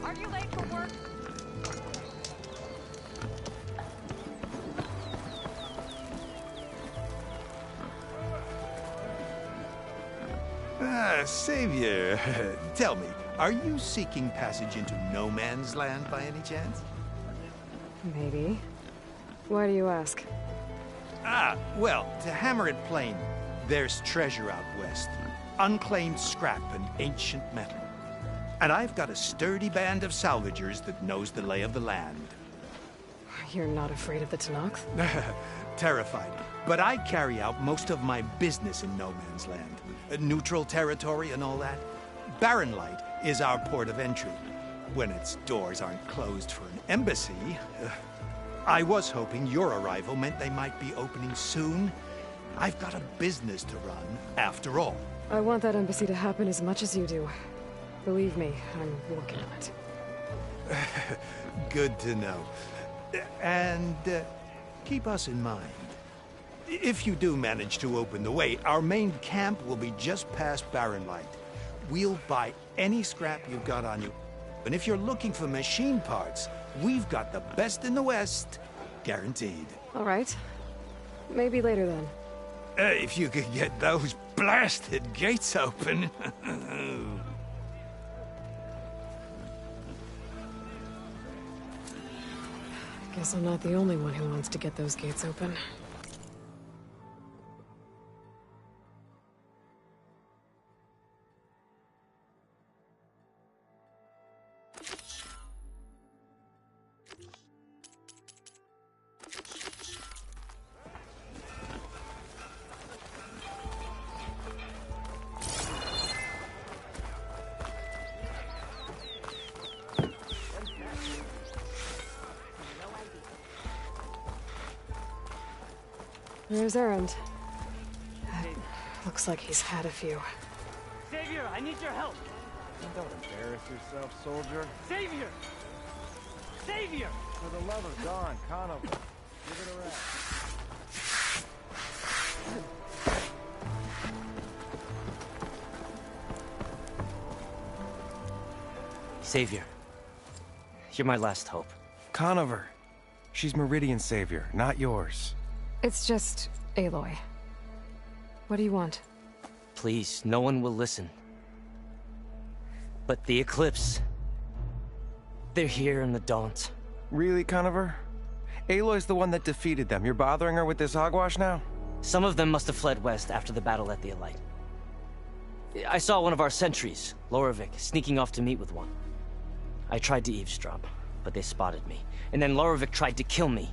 Are you late for work? Savior, tell me, are you seeking passage into no man's land by any chance? Maybe. Why do you ask? Well, to hammer it plain, there's treasure out west. Unclaimed scrap and ancient metal. And I've got a sturdy band of salvagers that knows the lay of the land. You're not afraid of the Tenakth? Terrified. But I carry out most of my business in no man's land. Neutral territory and all that. Barren Light is our port of entry. When its doors aren't closed for an embassy. I was hoping your arrival meant they might be opening soon. I've got a business to run, after all. I want that embassy to happen as much as you do. Believe me, I'm working on it. Good to know. And keep us in mind. If you do manage to open the way, our main camp will be just past Barren Light. We'll buy any scrap you've got on you. And if you're looking for machine parts, we've got the best in the West. Guaranteed. All right. Maybe later then. If you could get those blasted gates open. Guess I'm not the only one who wants to get those gates open. There's Erend. Looks like he's had a few. Savior, I need your help! Don't embarrass yourself, soldier. Savior! Savior! For the love of God, Conover, give it a rest. Savior, you're my last hope. Conover. She's Meridian's savior, not yours. It's just Aloy. What do you want? Please, no one will listen. But the Eclipse... they're here in the Daunt. Really, Conover? Aloy's the one that defeated them. You're bothering her with this hogwash now? Some of them must have fled west after the battle at the Elite. I saw one of our sentries, Loravik, sneaking off to meet with one. I tried to eavesdrop, but they spotted me. And then Loravik tried to kill me.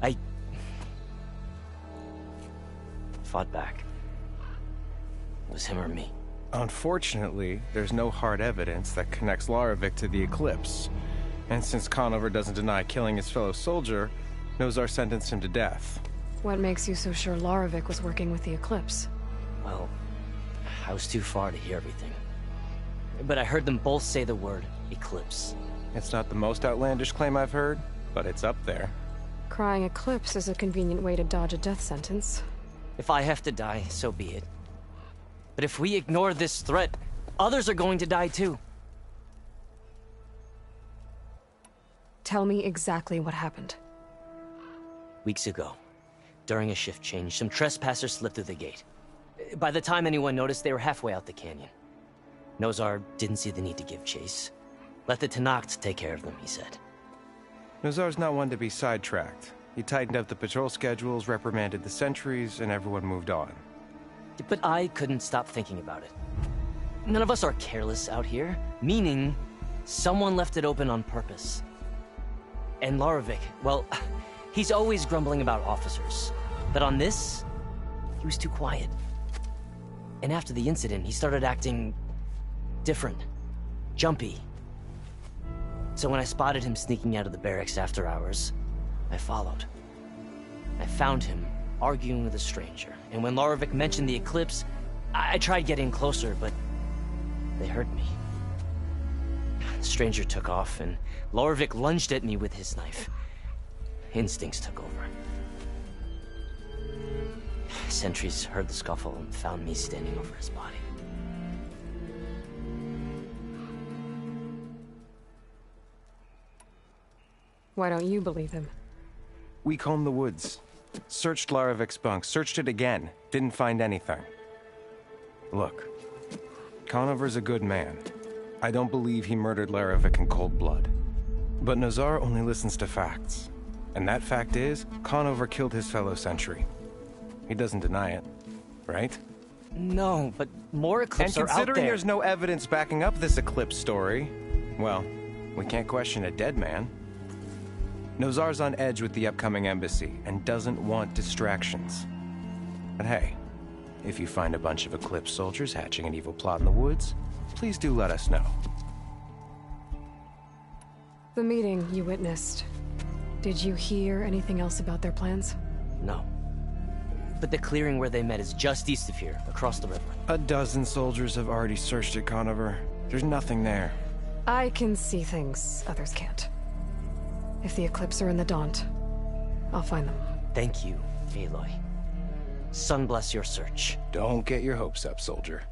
I fought back. It was him or me. Unfortunately, there's no hard evidence that connects Loravik to the Eclipse. And since Conover doesn't deny killing his fellow soldier, Nozar sentenced him to death. What makes you so sure Loravik was working with the Eclipse? Well, I was too far to hear everything. But I heard them both say the word Eclipse. It's not the most outlandish claim I've heard, but it's up there. Crying Eclipse is a convenient way to dodge a death sentence. If I have to die, so be it. But if we ignore this threat, others are going to die too. Tell me exactly what happened. Weeks ago, during a shift change, some trespassers slipped through the gate. By the time anyone noticed, they were halfway out the canyon. Nozar didn't see the need to give chase. Let the Tenakth take care of them, he said. Nozar's not one to be sidetracked. He tightened up the patrol schedules, reprimanded the sentries, and everyone moved on. But I couldn't stop thinking about it. None of us are careless out here, meaning someone left it open on purpose. And Loravik, well, he's always grumbling about officers. But on this, he was too quiet. And after the incident, he started acting different, jumpy. So when I spotted him sneaking out of the barracks after hours, I followed. I found him arguing with a stranger, and when Loravik mentioned the Eclipse, I tried getting closer, but they heard me. The stranger took off, and Loravik lunged at me with his knife. Instincts took over. Sentries heard the scuffle and found me standing over his body. Why don't you believe him? We combed the woods. Searched Larovik's bunk. Searched it again. Didn't find anything. Look. Conover's a good man. I don't believe he murdered Larovik in cold blood. But Nazar only listens to facts. And that fact is, Conover killed his fellow sentry. He doesn't deny it, right? No, but more Eclipse are out there. And considering there's no evidence backing up this Eclipse story, well, we can't question a dead man. Nozar's on edge with the upcoming embassy and doesn't want distractions. But hey, if you find a bunch of Eclipse soldiers hatching an evil plot in the woods, please do let us know. The meeting you witnessed. Did you hear anything else about their plans? No. But the clearing where they met is just east of here, across the river. A dozen soldiers have already searched it, Conover. There's nothing there. I can see things others can't. If the Eclipse are in the Daunt, I'll find them. Thank you, Aloy. Sun bless your search. Don't get your hopes up, soldier.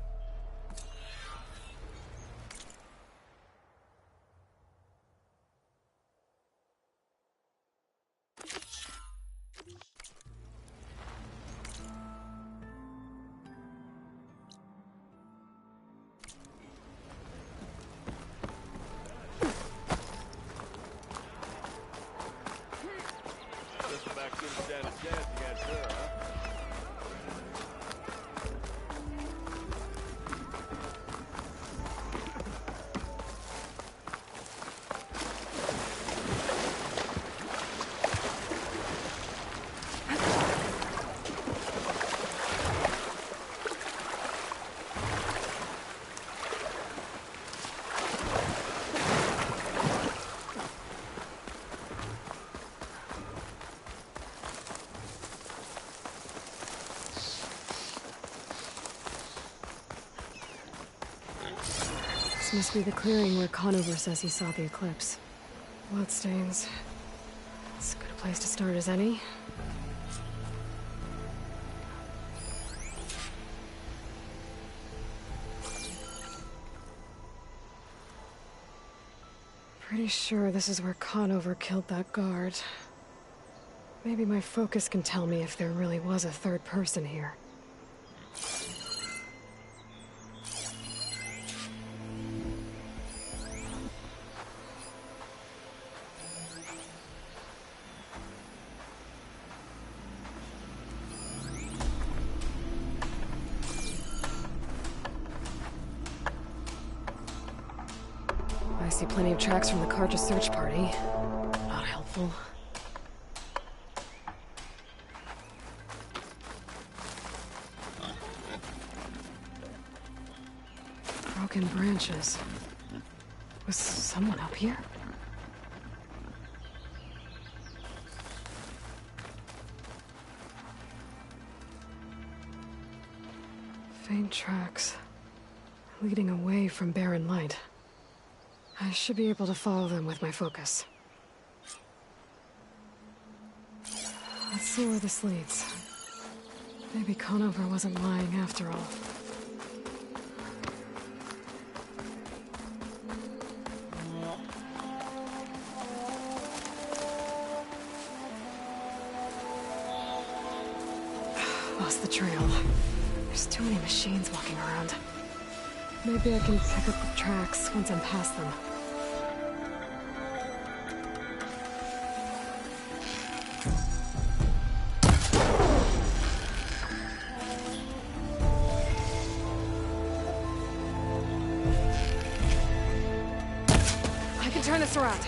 This must be the clearing where Conover says he saw the Eclipse. Bloodstains. As good a place to start as any. Pretty sure this is where Conover killed that guard. Maybe my focus can tell me if there really was a third person here. I see plenty of tracks from the Carja search party. Not helpful. Broken branches. Was someone up here? Faint tracks. Leading away from Barren Light. I should be able to follow them with my focus. Let's see where this leads. Maybe Conover wasn't lying after all. Lost the trail. There's too many machines walking around. Maybe I can pick up the tracks once I'm past them. I can turn this around.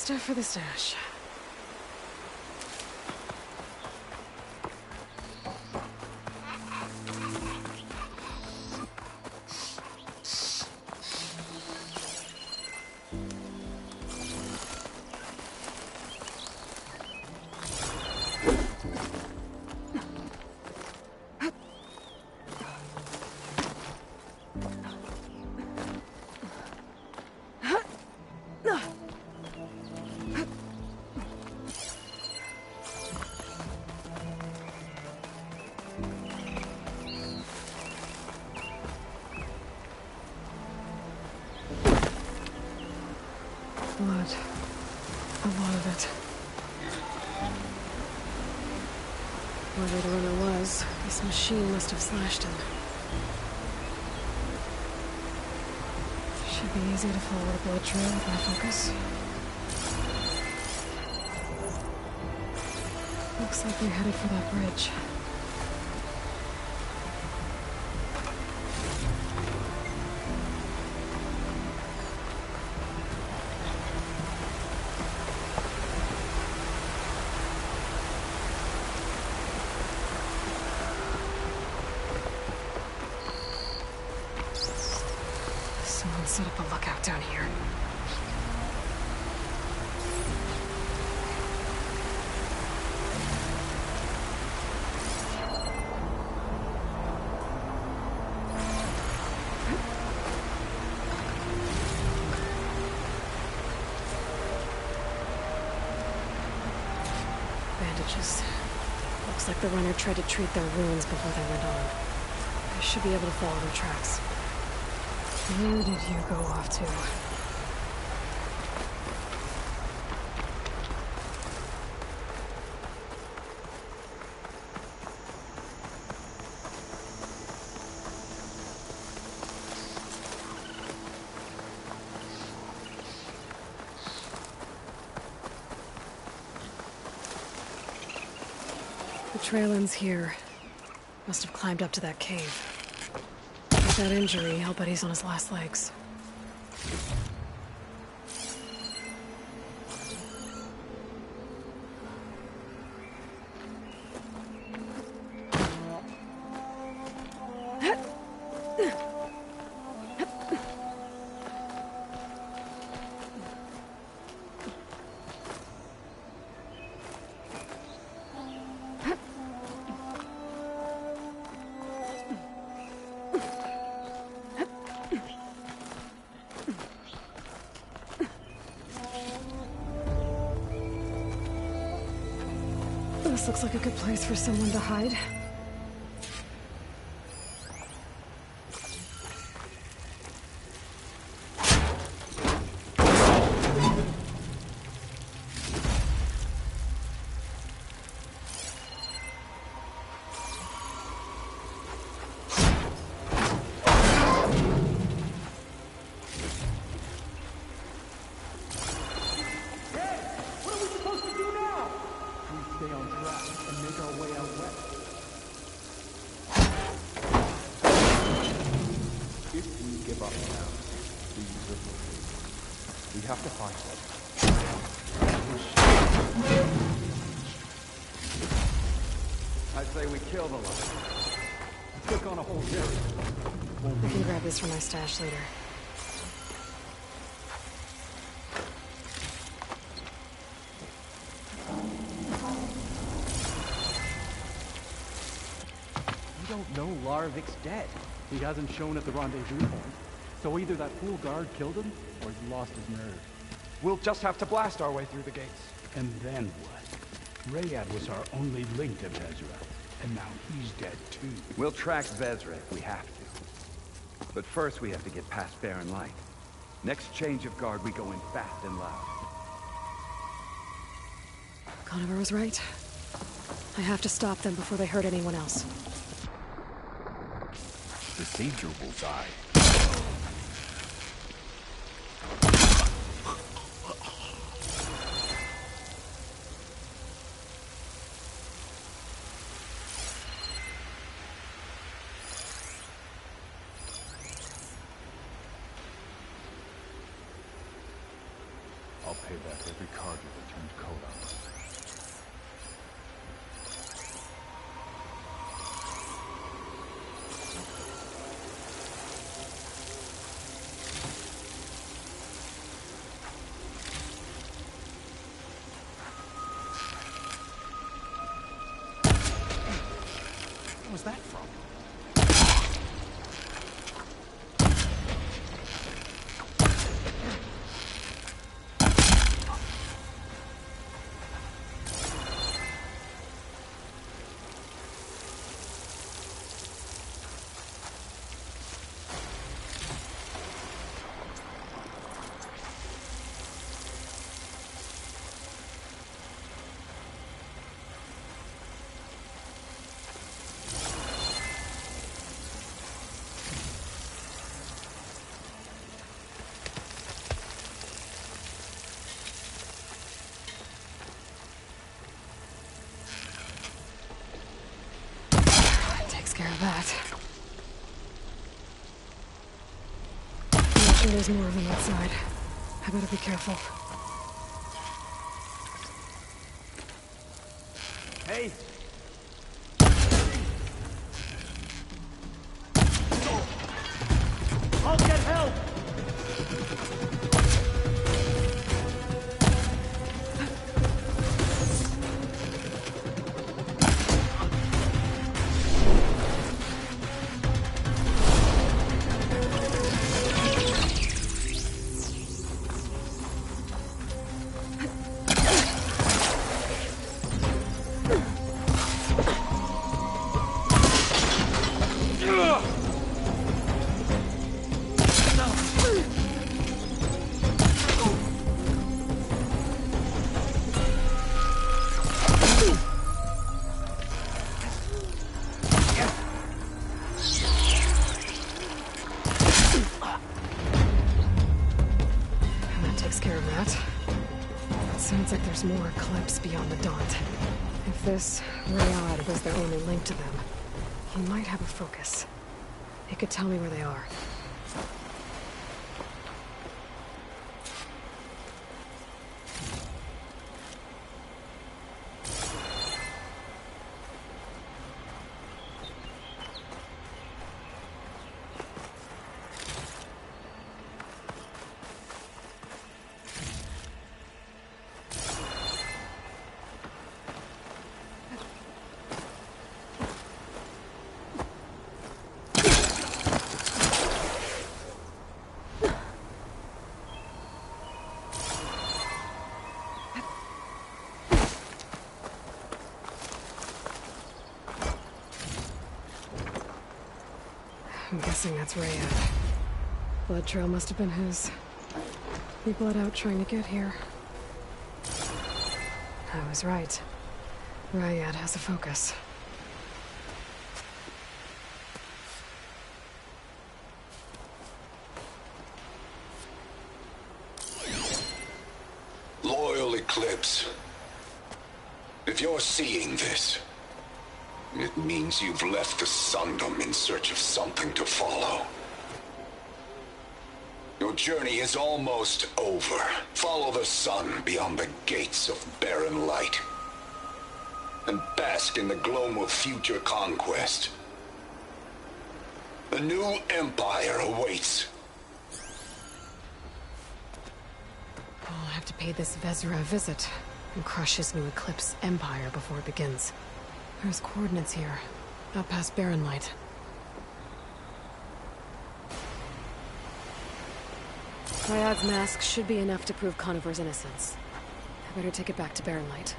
stuff for the stash. Blood. A lot of it. Whoever the runner was, this machine must have slashed him. Should be easy to follow the blood trail with my focus. Looks like we're headed for that bridge. Someone set up a lookout down here. Bandages. Looks like the runner tried to treat their wounds before they went on. I should be able to follow their tracks. Where did you go off to? The trail ends here. Must have climbed up to that cave. With that injury, I'll bet he's on his last legs. This looks like a good place for someone to hide. We have to find one. I'd say we killed a lot. Took on a whole area. I can grab this for my stash later. We don't know Larovik's dead. He hasn't shown at the rendezvous point. So either that fool guard killed him, or he lost his nerve. We'll just have to blast our way through the gates. And then what? Rayad was our only link to Vezra, and now he's dead too. We'll track Vezra if we have to. But first we have to get past Barren Light. Next change of guard, we go in fast and loud. Conover was right. I have to stop them before they hurt anyone else. Procedural bullseye. I'll pay back every card you returned Koda. What was that from? Takes care of that. I'm sure there's more of them outside. I better be careful. Hey! I'll get help! Sounds like there's more Eclipse beyond the Daunt. If this Rayad was their only link to them, he might have a focus. He could tell me where they are. I'm guessing that's Rayad. Blood trail must have been his. He bled out trying to get here. I was right. Rayad has a focus. Loyal Eclipse. If you're seeing this, it means you've left the Sundom in search of something to follow. Your journey is almost over. Follow the sun beyond the gates of barren light, and bask in the gloam of future conquest. A new empire awaits. I'll have to pay this Vezra a visit and crush his new Eclipse empire before it begins. There's coordinates here, out past Barren Light. Rayad's mask should be enough to prove Conover's innocence. I better take it back to Barren Light.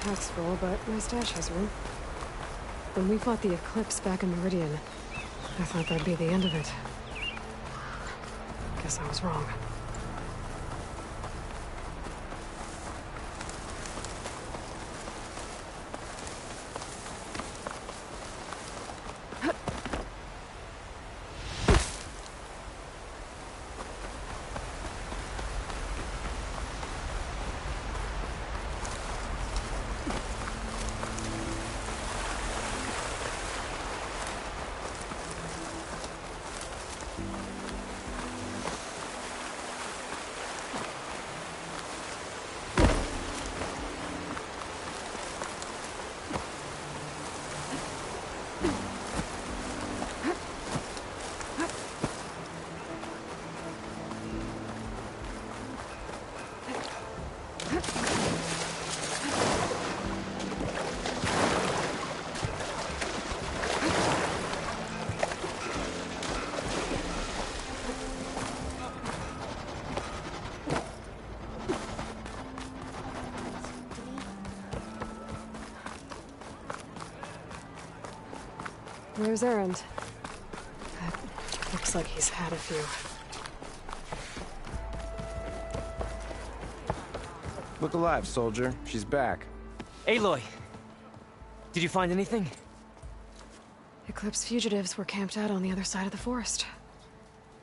Pack's full, but my stash has room. When we fought the Eclipse back in Meridian, I thought that'd be the end of it. Guess I was wrong. There's Erend. That looks like he's had a few. Look alive, soldier. She's back. Aloy! Did you find anything? Eclipse fugitives were camped out on the other side of the forest.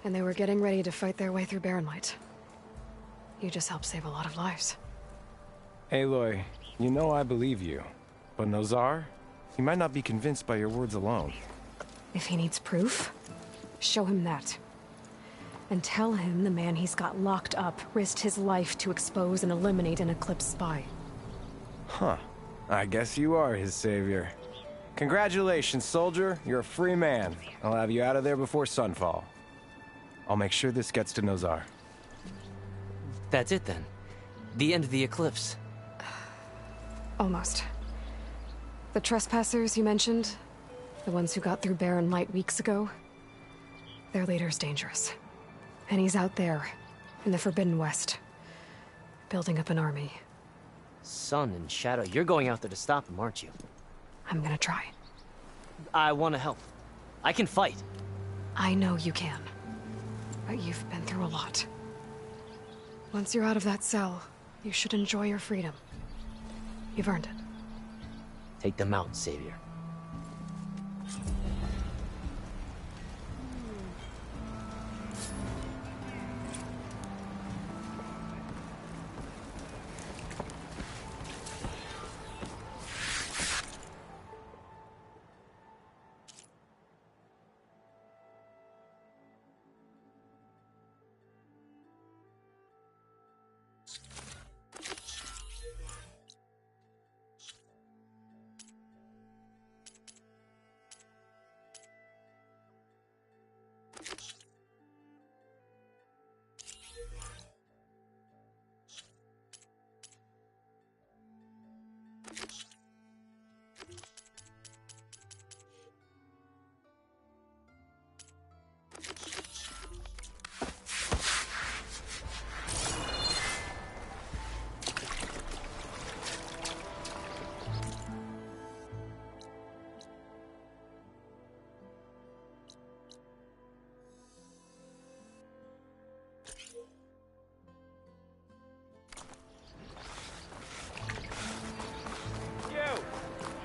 And they were getting ready to fight their way through Barrenlight. You just helped save a lot of lives. Aloy, you know I believe you. But Nozar? He might not be convinced by your words alone. If he needs proof, show him that. And tell him the man he's got locked up risked his life to expose and eliminate an Eclipse spy. Huh. I guess you are his savior. Congratulations, soldier. You're a free man. I'll have you out of there before sunfall. I'll make sure this gets to Nozar. That's it then. The end of the Eclipse. Almost. The trespassers you mentioned, the ones who got through Barrenlight weeks ago, their leader's dangerous. And he's out there, in the Forbidden West, building up an army. Sun and Shadow, you're going out there to stop him, aren't you? I'm gonna try. I want to help. I can fight. I know you can. But you've been through a lot. Once you're out of that cell, you should enjoy your freedom. You've earned it. Take them out, Savior.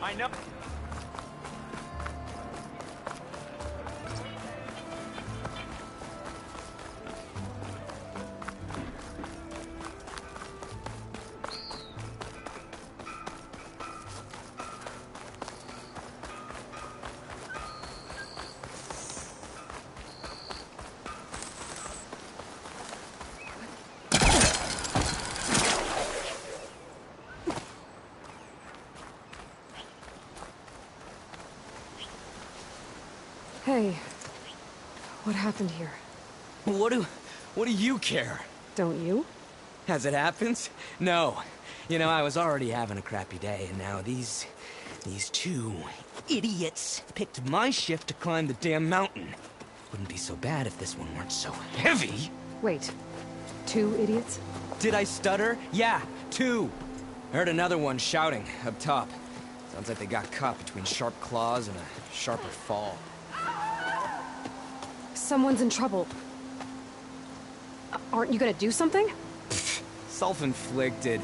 I know. Hey, what happened here? What do you care? Don't you? As it happens? No. You know, I was already having a crappy day, and now these two idiots picked my shift to climb the damn mountain. Wouldn't be so bad if this one weren't so heavy. Wait, 2 idiots? Did I stutter? Yeah, 2. I heard another one shouting up top. Sounds like they got caught between sharp claws and a sharper fall. Someone's in trouble. Aren't you gonna do something? Self-inflicted.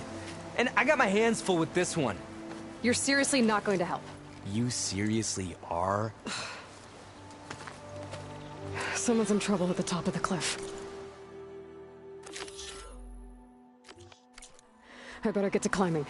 And I got my hands full with this one. You're seriously not going to help? You seriously are? Someone's in trouble at the top of the cliff. I better get to climbing.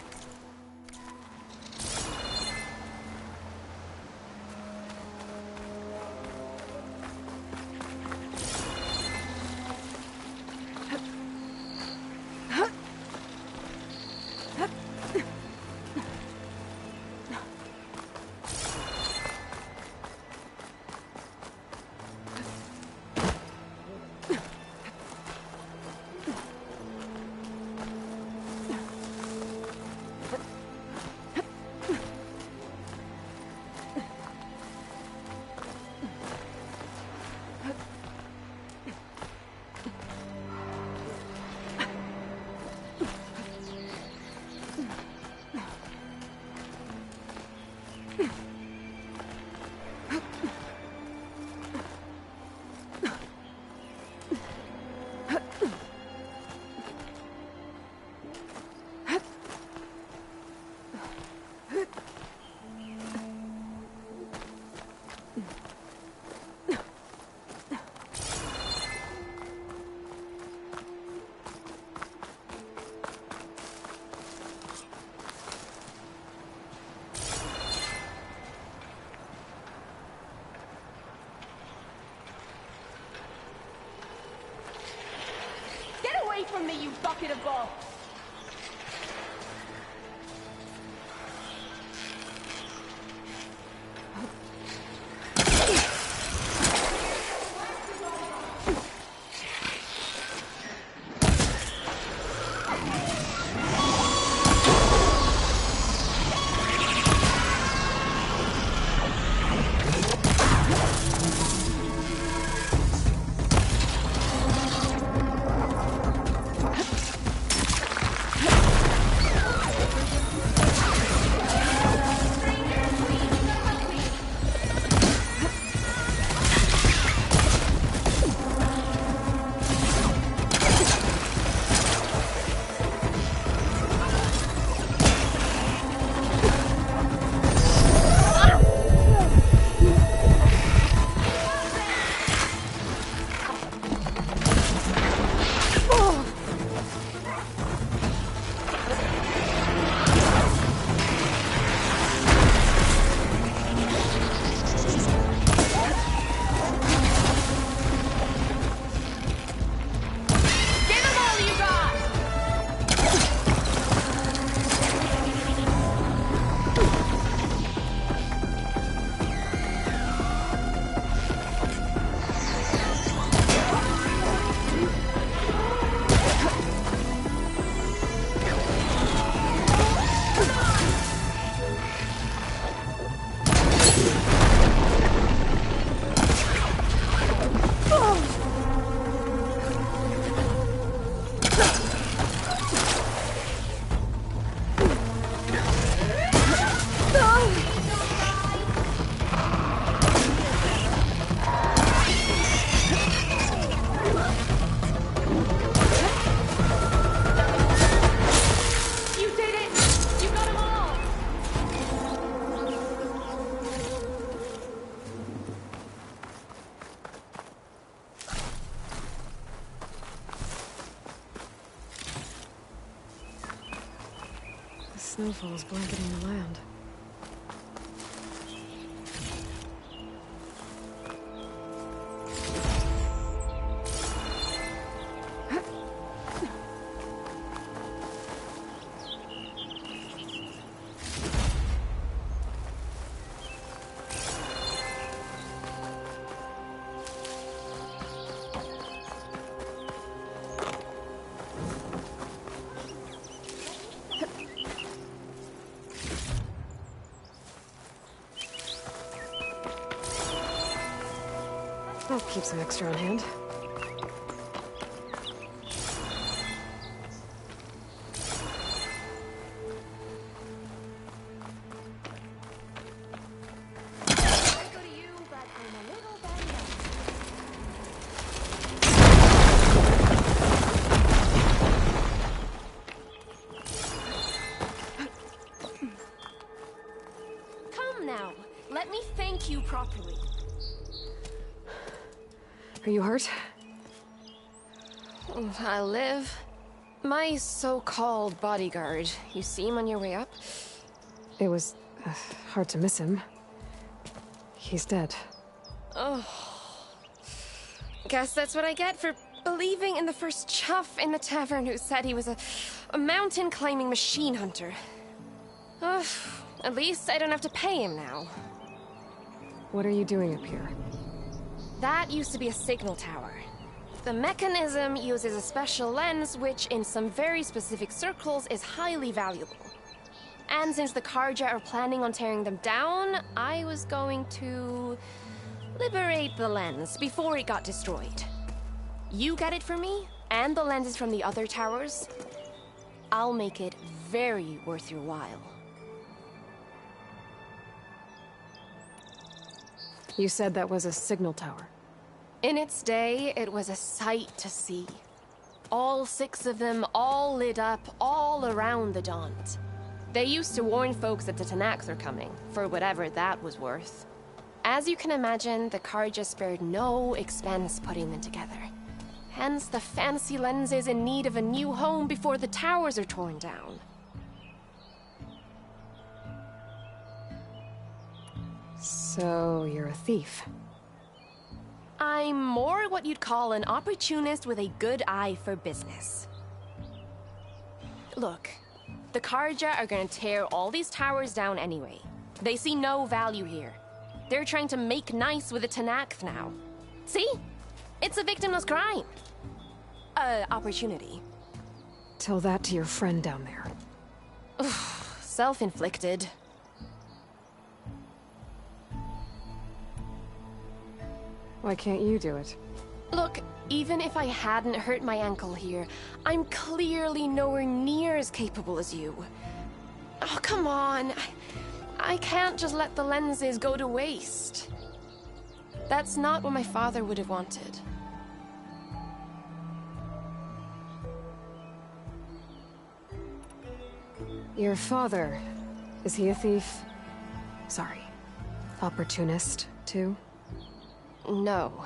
from me, you bucket of balls! Snowfall's blanketing the land. I'll keep some extra on hand. Come now, let me thank you properly. Are you hurt? I live. My so-called bodyguard. You see him on your way up? It was hard to miss him. He's dead. Oh. Guess that's what I get for believing in the first chuff in the tavern who said he was a mountain-climbing machine hunter. At least I don't have to pay him now. What are you doing up here? That used to be a signal tower. The mechanism uses a special lens which, in some very specific circles, is highly valuable. And since the Carja are planning on tearing them down, I was going to liberate the lens before it got destroyed. You get it for me, and the lenses from the other towers. I'll make it very worth your while. You said that was a signal tower. In its day, it was a sight to see. All 6 of them, all lit up, all around the Daunt. They used to warn folks that the Tenakth are coming, for whatever that was worth. As you can imagine, the Carja spared no expense putting them together. Hence the fancy lenses in need of a new home before the towers are torn down. So, you're a thief. I'm more what you'd call an opportunist with a good eye for business. Look, the Karja are gonna tear all these towers down anyway. They see no value here. They're trying to make nice with the Tenakth now. See? It's a victimless crime. Opportunity. Tell that to your friend down there. Self-inflicted. Why can't you do it? Look, even if I hadn't hurt my ankle here, I'm clearly nowhere near as capable as you. Oh, come on. I can't just let the lenses go to waste. That's not what my father would have wanted. Your father, is he a thief? Sorry, opportunist, too? No.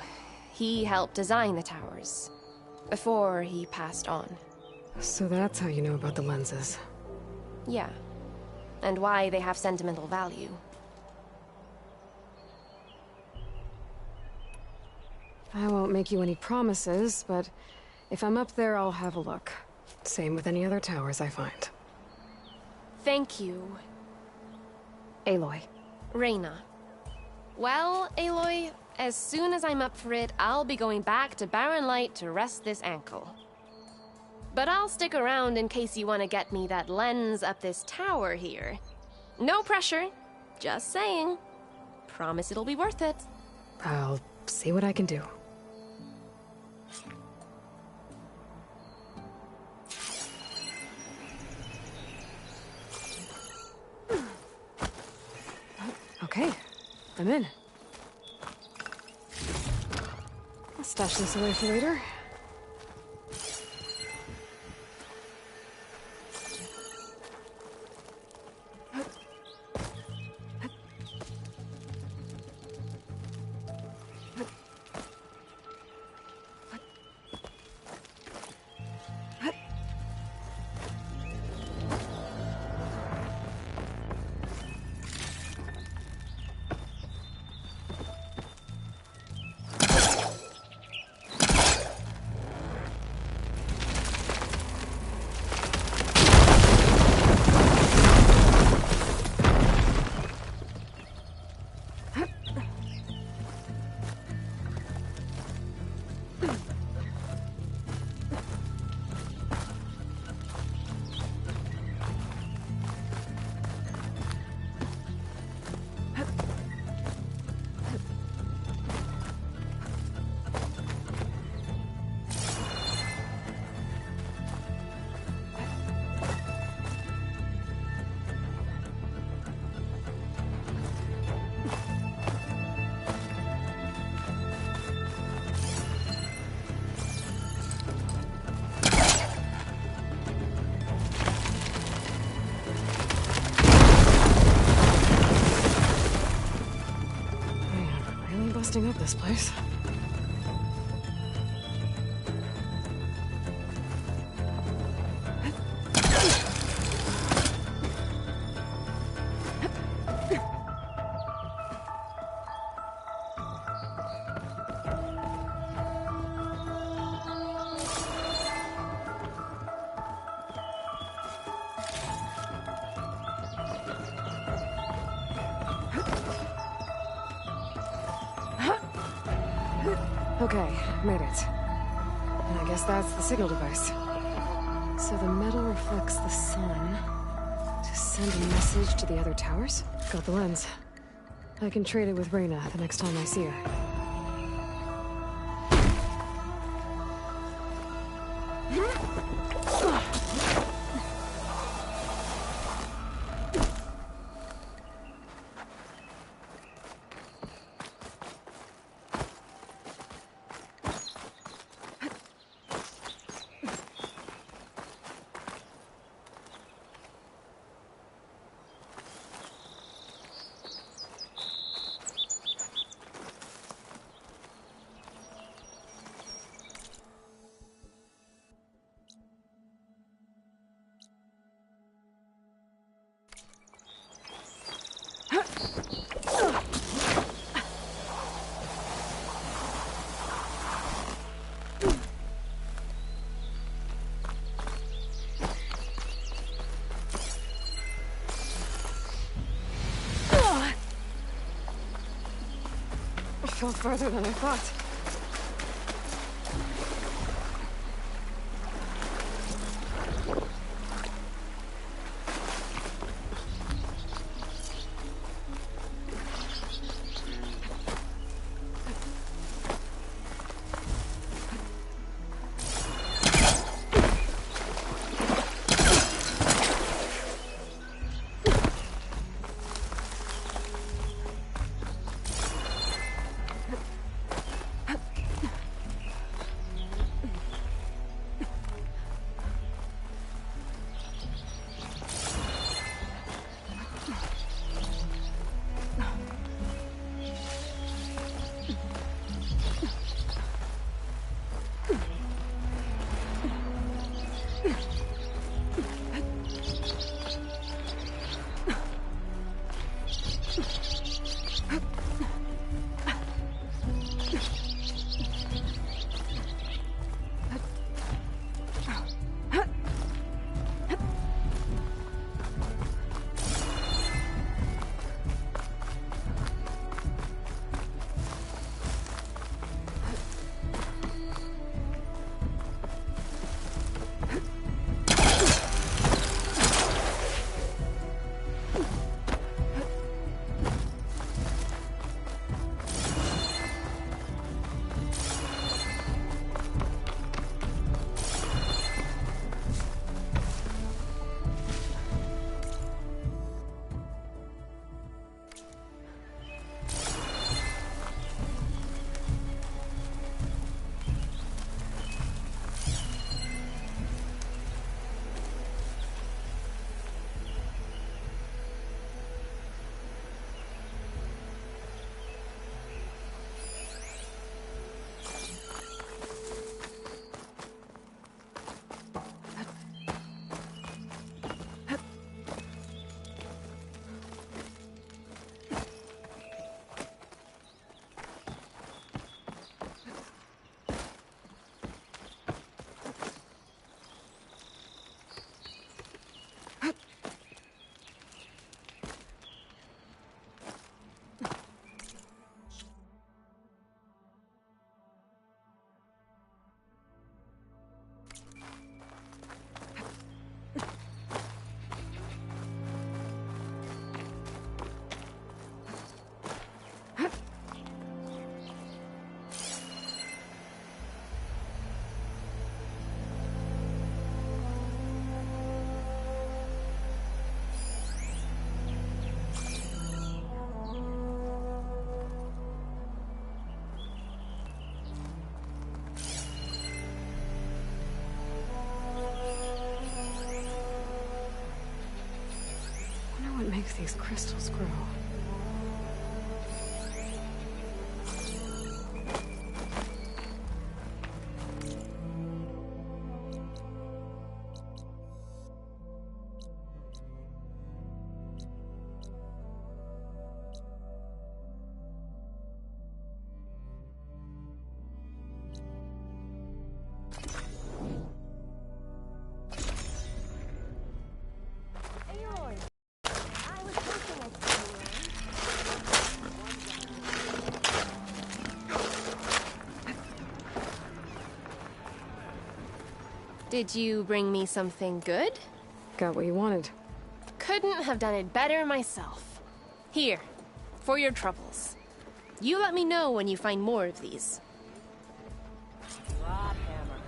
He helped design the towers. Before he passed on. So that's how you know about the lenses. Yeah. And why they have sentimental value. I won't make you any promises, but if I'm up there, I'll have a look. Same with any other towers I find. Thank you. Aloy. Reyna. Well, Aloy, as soon as I'm up for it, I'll be going back to Barren Light to rest this ankle. But I'll stick around in case you want to get me that lens up this tower here. No pressure. Just saying. Promise it'll be worth it. I'll see what I can do. Okay, I'm in. I'll stash this away for later. Busting up this place. Okay, made it. And I guess that's the signal device. So the metal reflects the sun to send a message to the other towers? Got the lens. I can trade it with Reyna the next time I see her. fell further than I thought. What makes these crystals grow? Did you bring me something good? Got what you wanted. Couldn't have done it better myself. Here, for your troubles. You let me know when you find more of these. Drop hammer.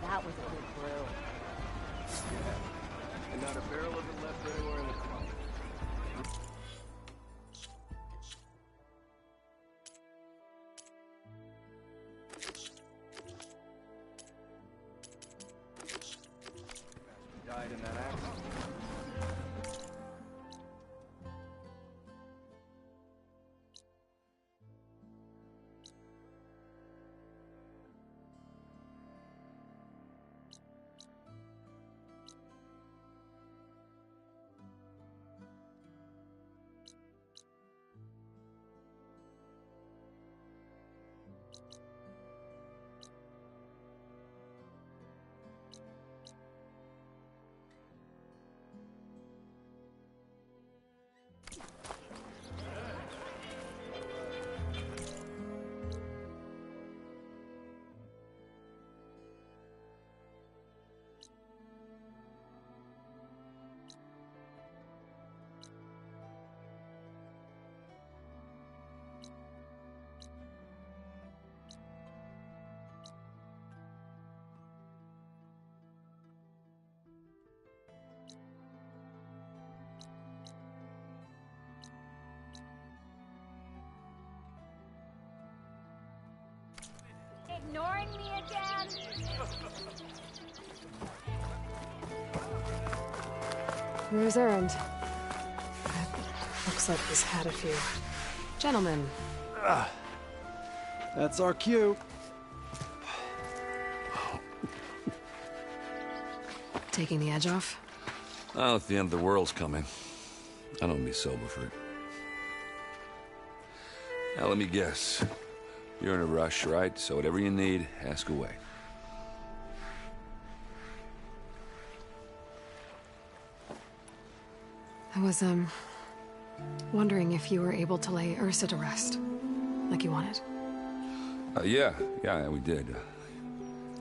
That was a good brew. And not a barrel of it left anywhere in the club. Died in that accident. ignoring me again? Whose errand? Looks like he's had a few. Gentlemen. That's our cue. Taking the edge off? Oh, if the end of the world's coming, I don't be sober for it. Now, let me guess. You're in a rush, right? So whatever you need, ask away. I was, wondering if you were able to lay Ursa to rest, like you wanted. Yeah, we did.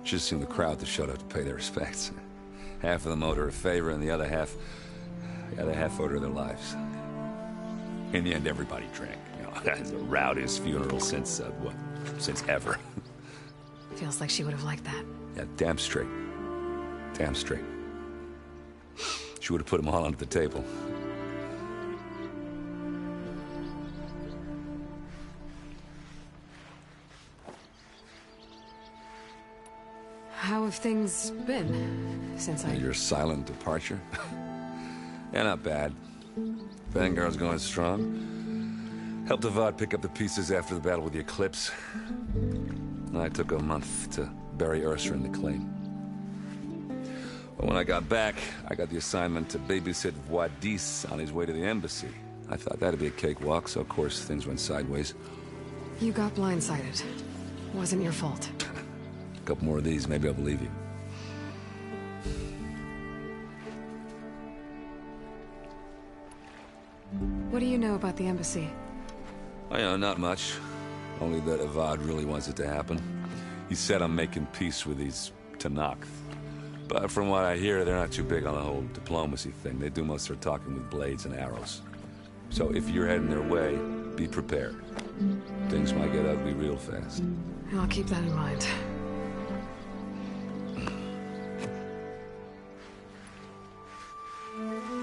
Just seemed the crowd that showed up to pay their respects. Half of them owed her a favor, and the other half owed her their lives. In the end, everybody drank. You know, that's the rowdiest funeral since ever. Feels like she would have liked that. Yeah, damn straight. Damn straight. She would have put them all under the table. How have things been since Your silent departure? Yeah, not bad. Vanguard's going strong. Helped Avad pick up the pieces after the battle with the Eclipse. I took a month to bury Ursa in the claim. But when I got back, I got the assignment to babysit Wadis on his way to the embassy. I thought that'd be a cakewalk, so of course things went sideways. You got blindsided. Wasn't your fault. A couple more of these, maybe I'll believe you. What do you know about the embassy? Oh, yeah, not much. Only that Avad really wants it to happen. He said I'm making peace with these Tenakth. But from what I hear, they're not too big on the whole diplomacy thing. They do most of their talking with blades and arrows. So if you're heading their way, be prepared. Things might get ugly real fast. I'll keep that in mind.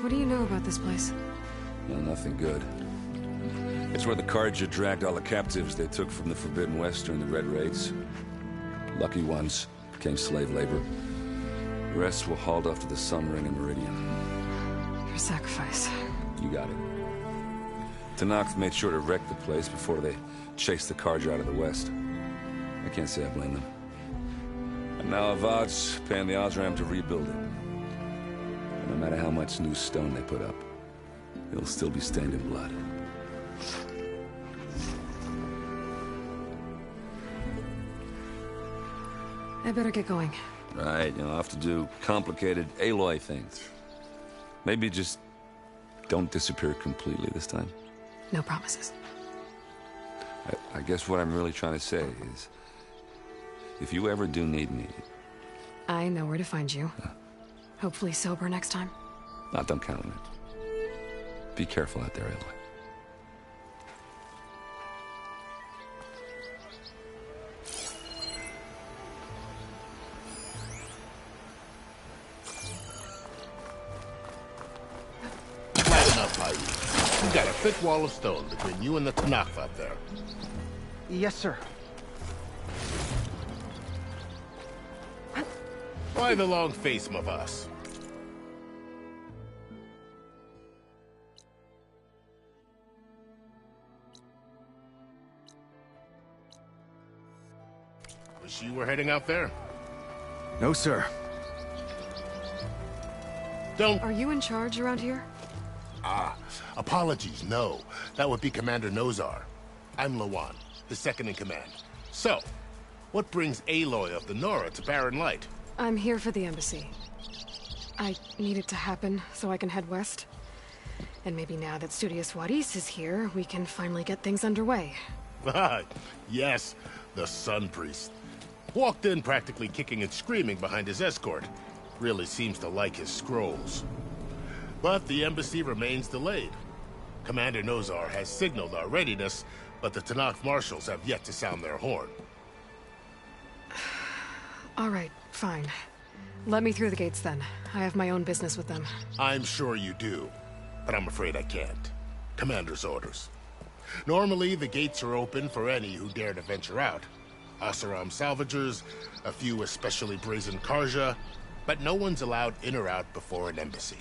What do you know about this place? Well, nothing good. It's where the Carja dragged all the captives they took from the Forbidden West during the Red Raids. Lucky ones became slave labor. The rest were hauled off to the Sun Ring and Meridian. Your sacrifice. You got it. Tenakth made sure to wreck the place before they chased the Carja out of the West. I can't say I blame them. And now Avad's paying the Osram to rebuild it. And no matter how much new stone they put up, it'll still be stained in blood. I better get going. Right, I'll have to do complicated Aloy things. Maybe just don't disappear completely this time. No promises. I guess what I'm really trying to say is, if you ever do need me... I know where to find you. Hopefully sober next time. Don't count on it. Be careful out there, Aloy. You got a thick wall of stone between you and the Tenakth up there. Yes, sir. Why the long face, Mavas? Wish you were heading out there. No, sir. Don't... Are you in charge around here? Apologies, no. That would be Commander Nozar. I'm Lawan, his second-in-command. So, what brings Aloy of the Nora to Barren Light? I'm here for the embassy. I need it to happen so I can head west. And maybe now that Studious Wadis is here, we can finally get things underway. Yes, the Sun Priest. Walked in practically kicking and screaming behind his escort. Really seems to like his scrolls. But the embassy remains delayed. Commander Nozar has signaled our readiness, but the Tenakth marshals have yet to sound their horn. All right, fine. Let me through the gates then. I have my own business with them. I'm sure you do, but I'm afraid I can't. Commander's orders. Normally, the gates are open for any who dare to venture out. Oseram salvagers, a few especially brazen Karja, but no one's allowed in or out before an embassy.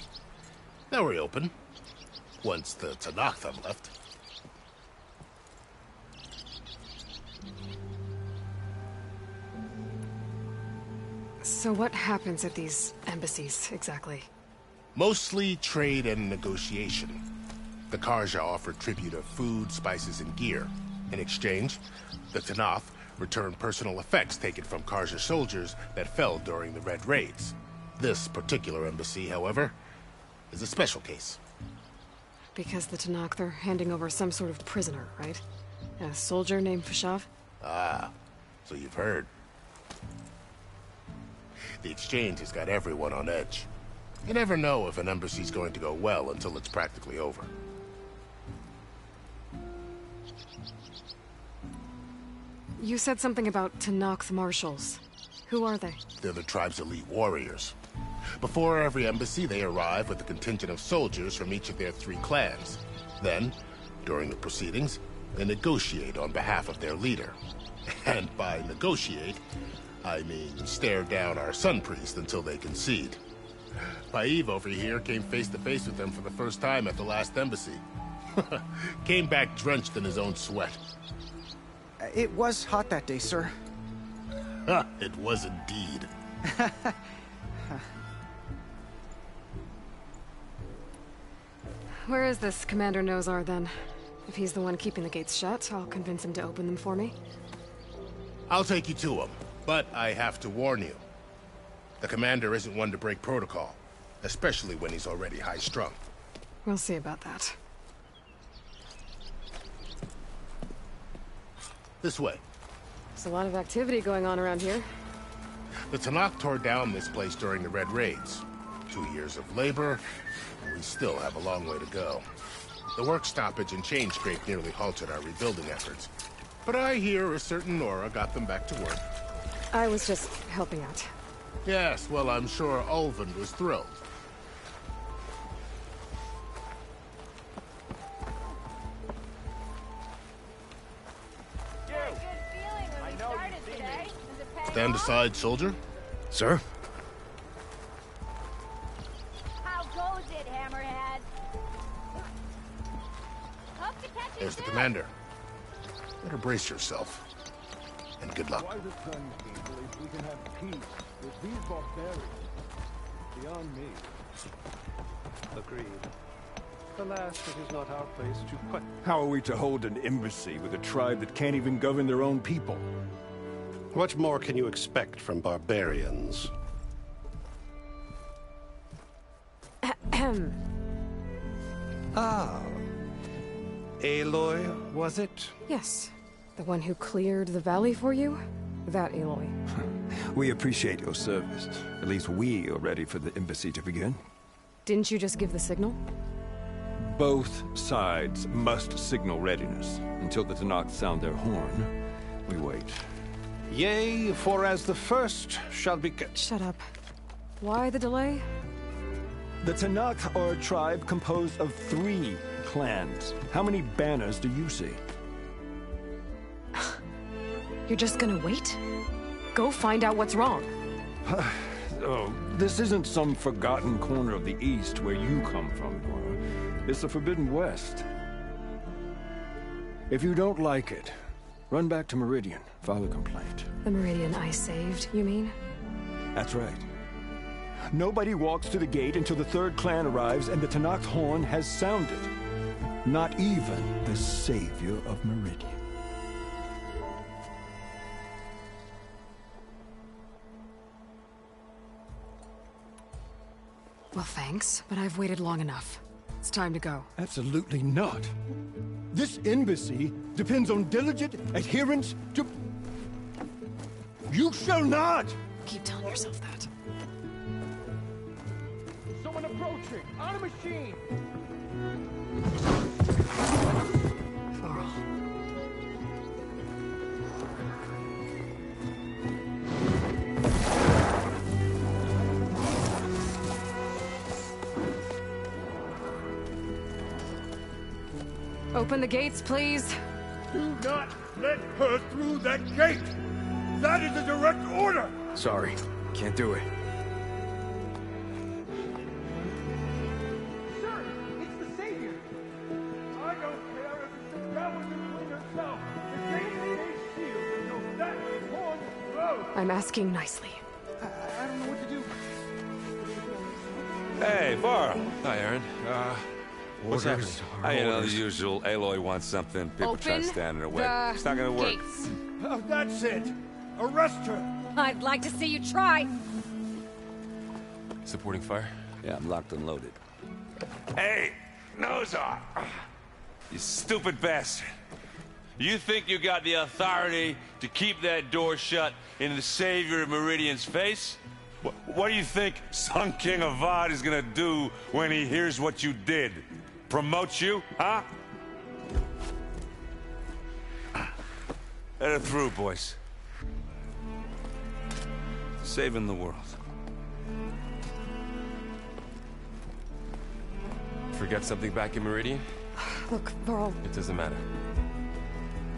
They'll reopen, once the Tenakth have left. So what happens at these embassies, exactly? Mostly trade and negotiation. The Karja offer tribute of food, spices, and gear. In exchange, the Tenakth return personal effects taken from Karja soldiers that fell during the Red Raids. This particular embassy, however, is a special case. Because the Tenakth are handing over some sort of prisoner, right? A soldier named Fashav? Ah, so you've heard. The exchange has got everyone on edge. You never know if an embassy's going to go well until it's practically over. You said something about Tenakth marshals. Who are they? They're the tribe's elite warriors. Before every embassy, they arrive with a contingent of soldiers from each of their 3 clans. Then, during the proceedings, they negotiate on behalf of their leader. And by negotiate, I mean stare down our Sun Priest until they concede. Paiv over here came face to face with them for the first time at the last embassy. Came back drenched in his own sweat. It was hot that day, sir. It was indeed. Where is this Commander Nozar, then? If he's the one keeping the gates shut, I'll convince him to open them for me. I'll take you to him, but I have to warn you. The commander isn't one to break protocol, especially when he's already high-strung. We'll see about that. This way. There's a lot of activity going on around here. The Tenakth tore down this place during the Red Raids. 2 years of labor, and we still have a long way to go. The work stoppage and chain scrape nearly halted our rebuilding efforts. But I hear a certain Nora got them back to work. I was just helping out. Yes, well, I'm sure Ulvund was thrilled. Stand aside, soldier. Sir? How goes it, Hammerhead? Hope to catch you There's the soon. commander. Better brace yourself. And good luck. Why the Sun people if we can have peace with these barbarians? Beyond me. Agreed. Alas, it is not our place to question. How are we to hold an embassy with a tribe that can't even govern their own people? What more can you expect from barbarians? Ah. Aloy, was it? Yes. The one who cleared the valley for you? That Aloy. We appreciate your service. At least we are ready for the embassy to begin. Didn't you just give the signal? Both sides must signal readiness. Until the Tenakth sound their horn, we wait. Yea, for as the first shall be... Shut up. Why the delay? The Tenakth are a tribe composed of 3 clans. How many banners do you see? You're just gonna wait? Go find out what's wrong. Oh, this isn't some forgotten corner of the East where you come from, Nora. It's the Forbidden West. If you don't like it, run back to Meridian, file a complaint. The Meridian I saved, you mean? That's right. Nobody walks to the gate until the 3rd clan arrives and the Tenakth horn has sounded. Not even the savior of Meridian. Well, thanks, but I've waited long enough. It's time to go. Absolutely not. This embassy depends on diligent adherence to... You shall not! Keep telling yourself that. Someone approaching! On a machine! Varl. Open the gates, please. Do not let her through that gate! That is a direct order! Sorry, can't do it. Sir, it's the Savior! I don't care if it's the devil doing herself. The Gate shield until that horn blows. I'm asking nicely. I don't know what to do. Hey, Varl. Hi, Aaron. What's happening? You know, the usual. Aloy wants something. People try to stand in her way. It's not gonna work. Oh, that's it! Arrest her! I'd like to see you try. Supporting fire? Yeah, I'm locked and loaded. Hey, Nozar! You stupid bastard. You think you got the authority to keep that door shut in the Savior of Meridian's face? What do you think Sun King Avad is gonna do when he hears what you did? Promote you, huh? Let her through, boys. Saving the world. Forget something back in Meridian? Look, Varl. It doesn't matter.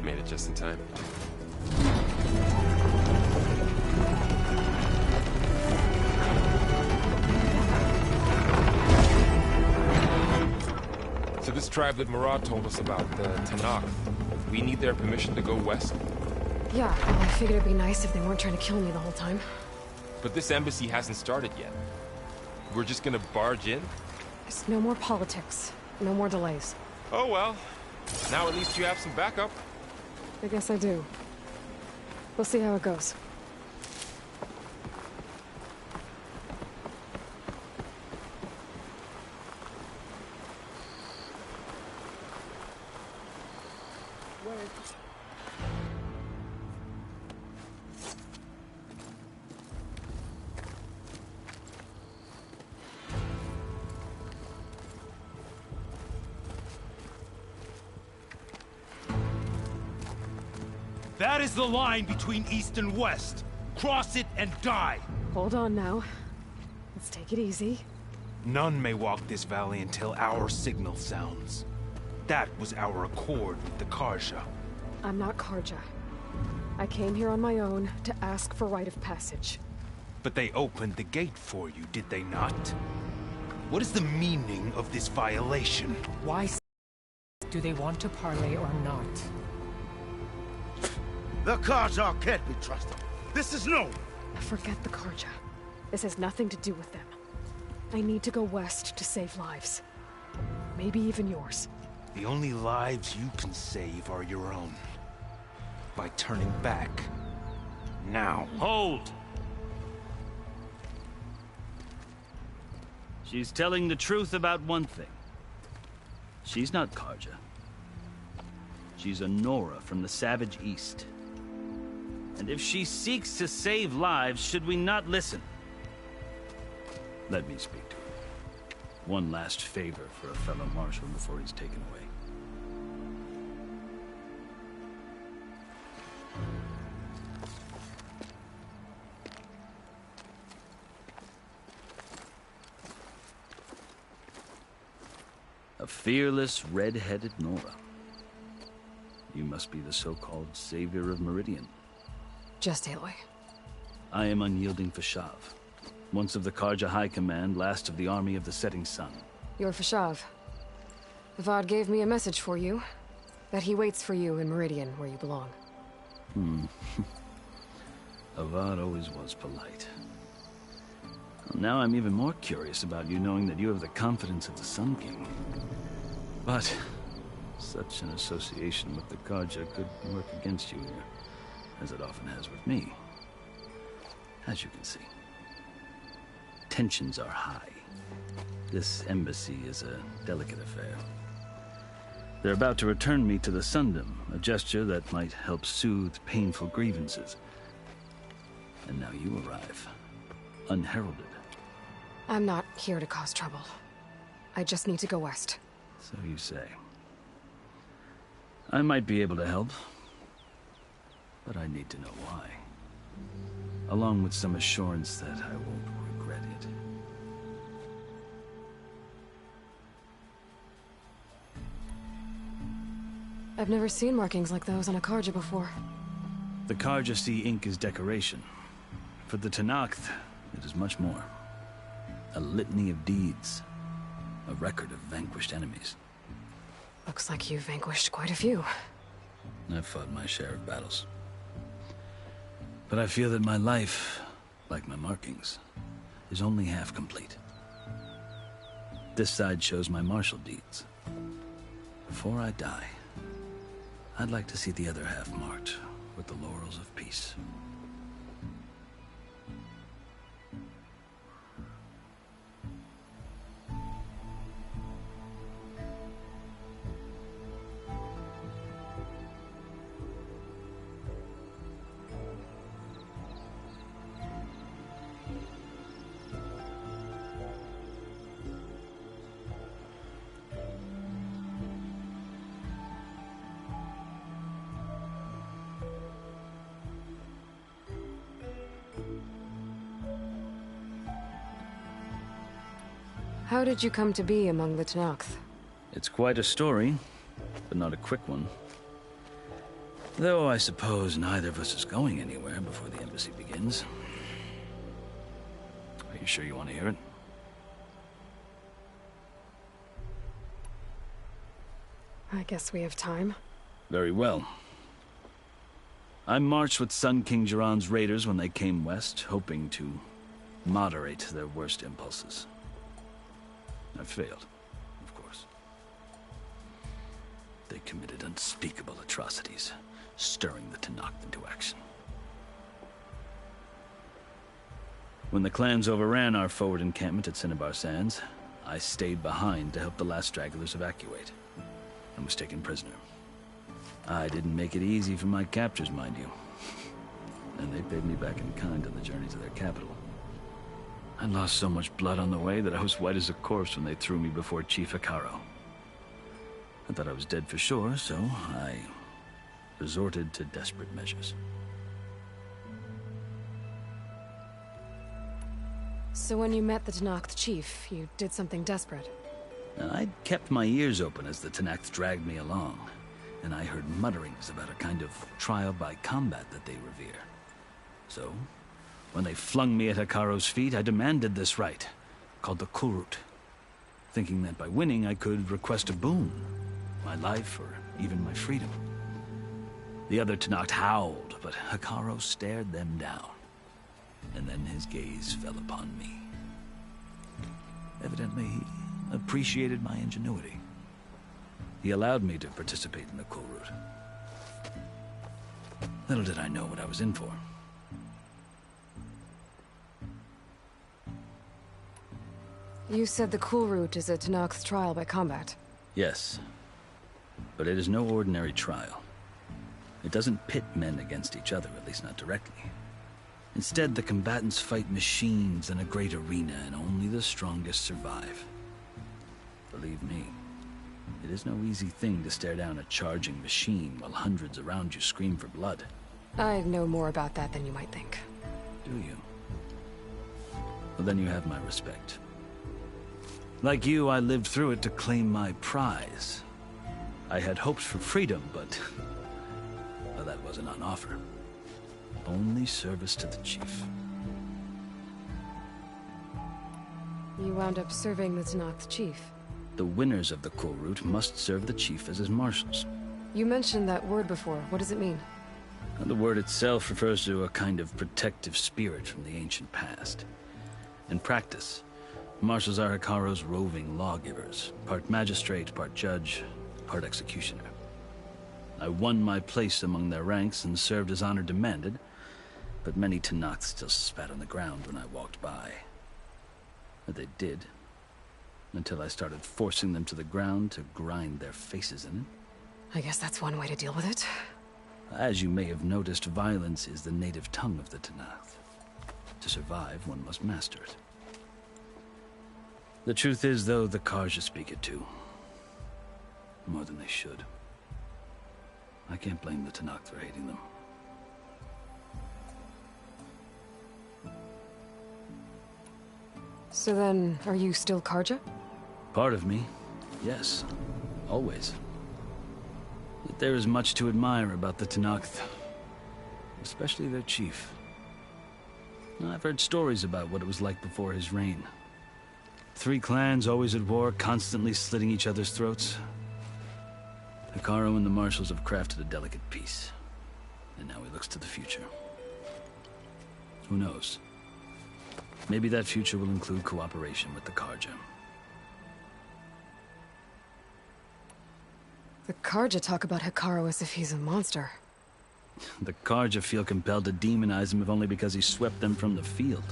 Made it just in time. So this tribe that Murad told us about, the Tanakh, we need their permission to go west? Yeah, well, I figured it'd be nice if they weren't trying to kill me the whole time. But this embassy hasn't started yet. We're just gonna barge in? There's no more politics. No more delays. Oh well. Now at least you have some backup. I guess I do. We'll see how it goes. That is the line between East and West. Cross it and die. Hold on now. Let's take it easy. None may walk this valley until our signal sounds. That was our accord with the Carja. I'm not Carja. I came here on my own to ask for rite of passage. But they opened the gate for you, did they not? What is the meaning of this violation? Why do they want to parley or not? The Carja can't be trusted. This is known. Forget the Carja. This has nothing to do with them. I need to go west to save lives. Maybe even yours. The only lives you can save are your own. By turning back. Now. Hold! She's telling the truth about one thing. She's not Carja. She's a Nora from the Savage East. And if she seeks to save lives, should we not listen? Let me speak to her. One last favor for a fellow marshal before he's taken away. A fearless, red-headed Nora. You must be the so-called Savior of Meridian. Just Aloy. I am Unyielding Fashav. Once of the Carja High Command, last of the Army of the Setting Sun. You're Fashav. Avad gave me a message for you. That he waits for you in Meridian, where you belong. Avad always was polite. Well, now I'm even more curious about you knowing that you have the confidence of the Sun King. But such an association with the Carja could work against you here, as it often has with me. As you can see, tensions are high. This embassy is a delicate affair. They're about to return me to the Sundom, a gesture that might help soothe painful grievances. And now you arrive, unheralded. I'm not here to cause trouble. I just need to go west. So you say. I might be able to help, but I need to know why. Along with some assurance that I won't regret it. I've never seen markings like those on a Carja before. The Karja Sea ink is decoration. For the Tenakth, it is much more. A litany of deeds. A record of vanquished enemies. Looks like you've vanquished quite a few. I've fought my share of battles. But I feel that my life, like my markings, is only half complete. This side shows my martial deeds. Before I die, I'd like to see the other half marked with the laurels of peace. How did you come to be among the Tenakth? It's quite a story, but not a quick one. Though I suppose neither of us is going anywhere before the embassy begins. Are you sure you want to hear it? I guess we have time. Very well. I marched with Sun King Jiran's raiders when they came west, hoping to moderate their worst impulses. I failed, of course. They committed unspeakable atrocities, stirring the Tenakth into action. When the clans overran our forward encampment at Cinnabar Sands, I stayed behind to help the last stragglers evacuate, and was taken prisoner. I didn't make it easy for my captors, mind you. And they paid me back in kind on the journey to their capital. I lost so much blood on the way that I was white as a corpse when they threw me before Chief Hekarro. I thought I was dead for sure, so I resorted to desperate measures. So when you met the Tenakth chief, you did something desperate? I'd kept my ears open as the Tenakth dragged me along, and I heard mutterings about a kind of trial by combat that they revere. So, when they flung me at Hekarro's feet, I demanded this right, called the Kulrut, thinking that by winning I could request a boon, my life or even my freedom. The other Tenakth howled, but Hekarro stared them down, and then his gaze fell upon me. Evidently, he appreciated my ingenuity. He allowed me to participate in the Kulrut. Little did I know what I was in for. You said the Kulrut is a Tenakth trial by combat. Yes, but it is no ordinary trial. It doesn't pit men against each other, at least not directly. Instead, the combatants fight machines in a great arena, and only the strongest survive. Believe me, it is no easy thing to stare down a charging machine while hundreds around you scream for blood. I know more about that than you might think. Do you? Well, then you have my respect. Like you, I lived through it to claim my prize. I had hoped for freedom, but well, that wasn't on offer. Only service to the chief. You wound up serving the Tenakth chief. The winners of the Kulrut must serve the chief as his marshals. You mentioned that word before. What does it mean? The word itself refers to a kind of protective spirit from the ancient past. In practice, marshals are Hekarro's roving lawgivers, part magistrate, part judge, part executioner. I won my place among their ranks and served as honor demanded, but many Tenakth still spat on the ground when I walked by. But they did, until I started forcing them to the ground to grind their faces in it. I guess that's one way to deal with it. As you may have noticed, violence is the native tongue of the Tenakth. To survive, one must master it. The truth is, though, the Karja speak it too. More than they should. I can't blame the Tenakth for hating them. So then, are you still Karja? Part of me, yes. Always. Yet there is much to admire about the Tenakth. especially their chief. I've heard stories about what it was like before his reign. 3 clans always at war, constantly slitting each other's throats. Hekarro and the Marshals have crafted a delicate peace, and now he looks to the future. Who knows? Maybe that future will include cooperation with the Carja. The Carja talk about Hekarro as if he's a monster. The Carja feel compelled to demonize him if only because he swept them from the field.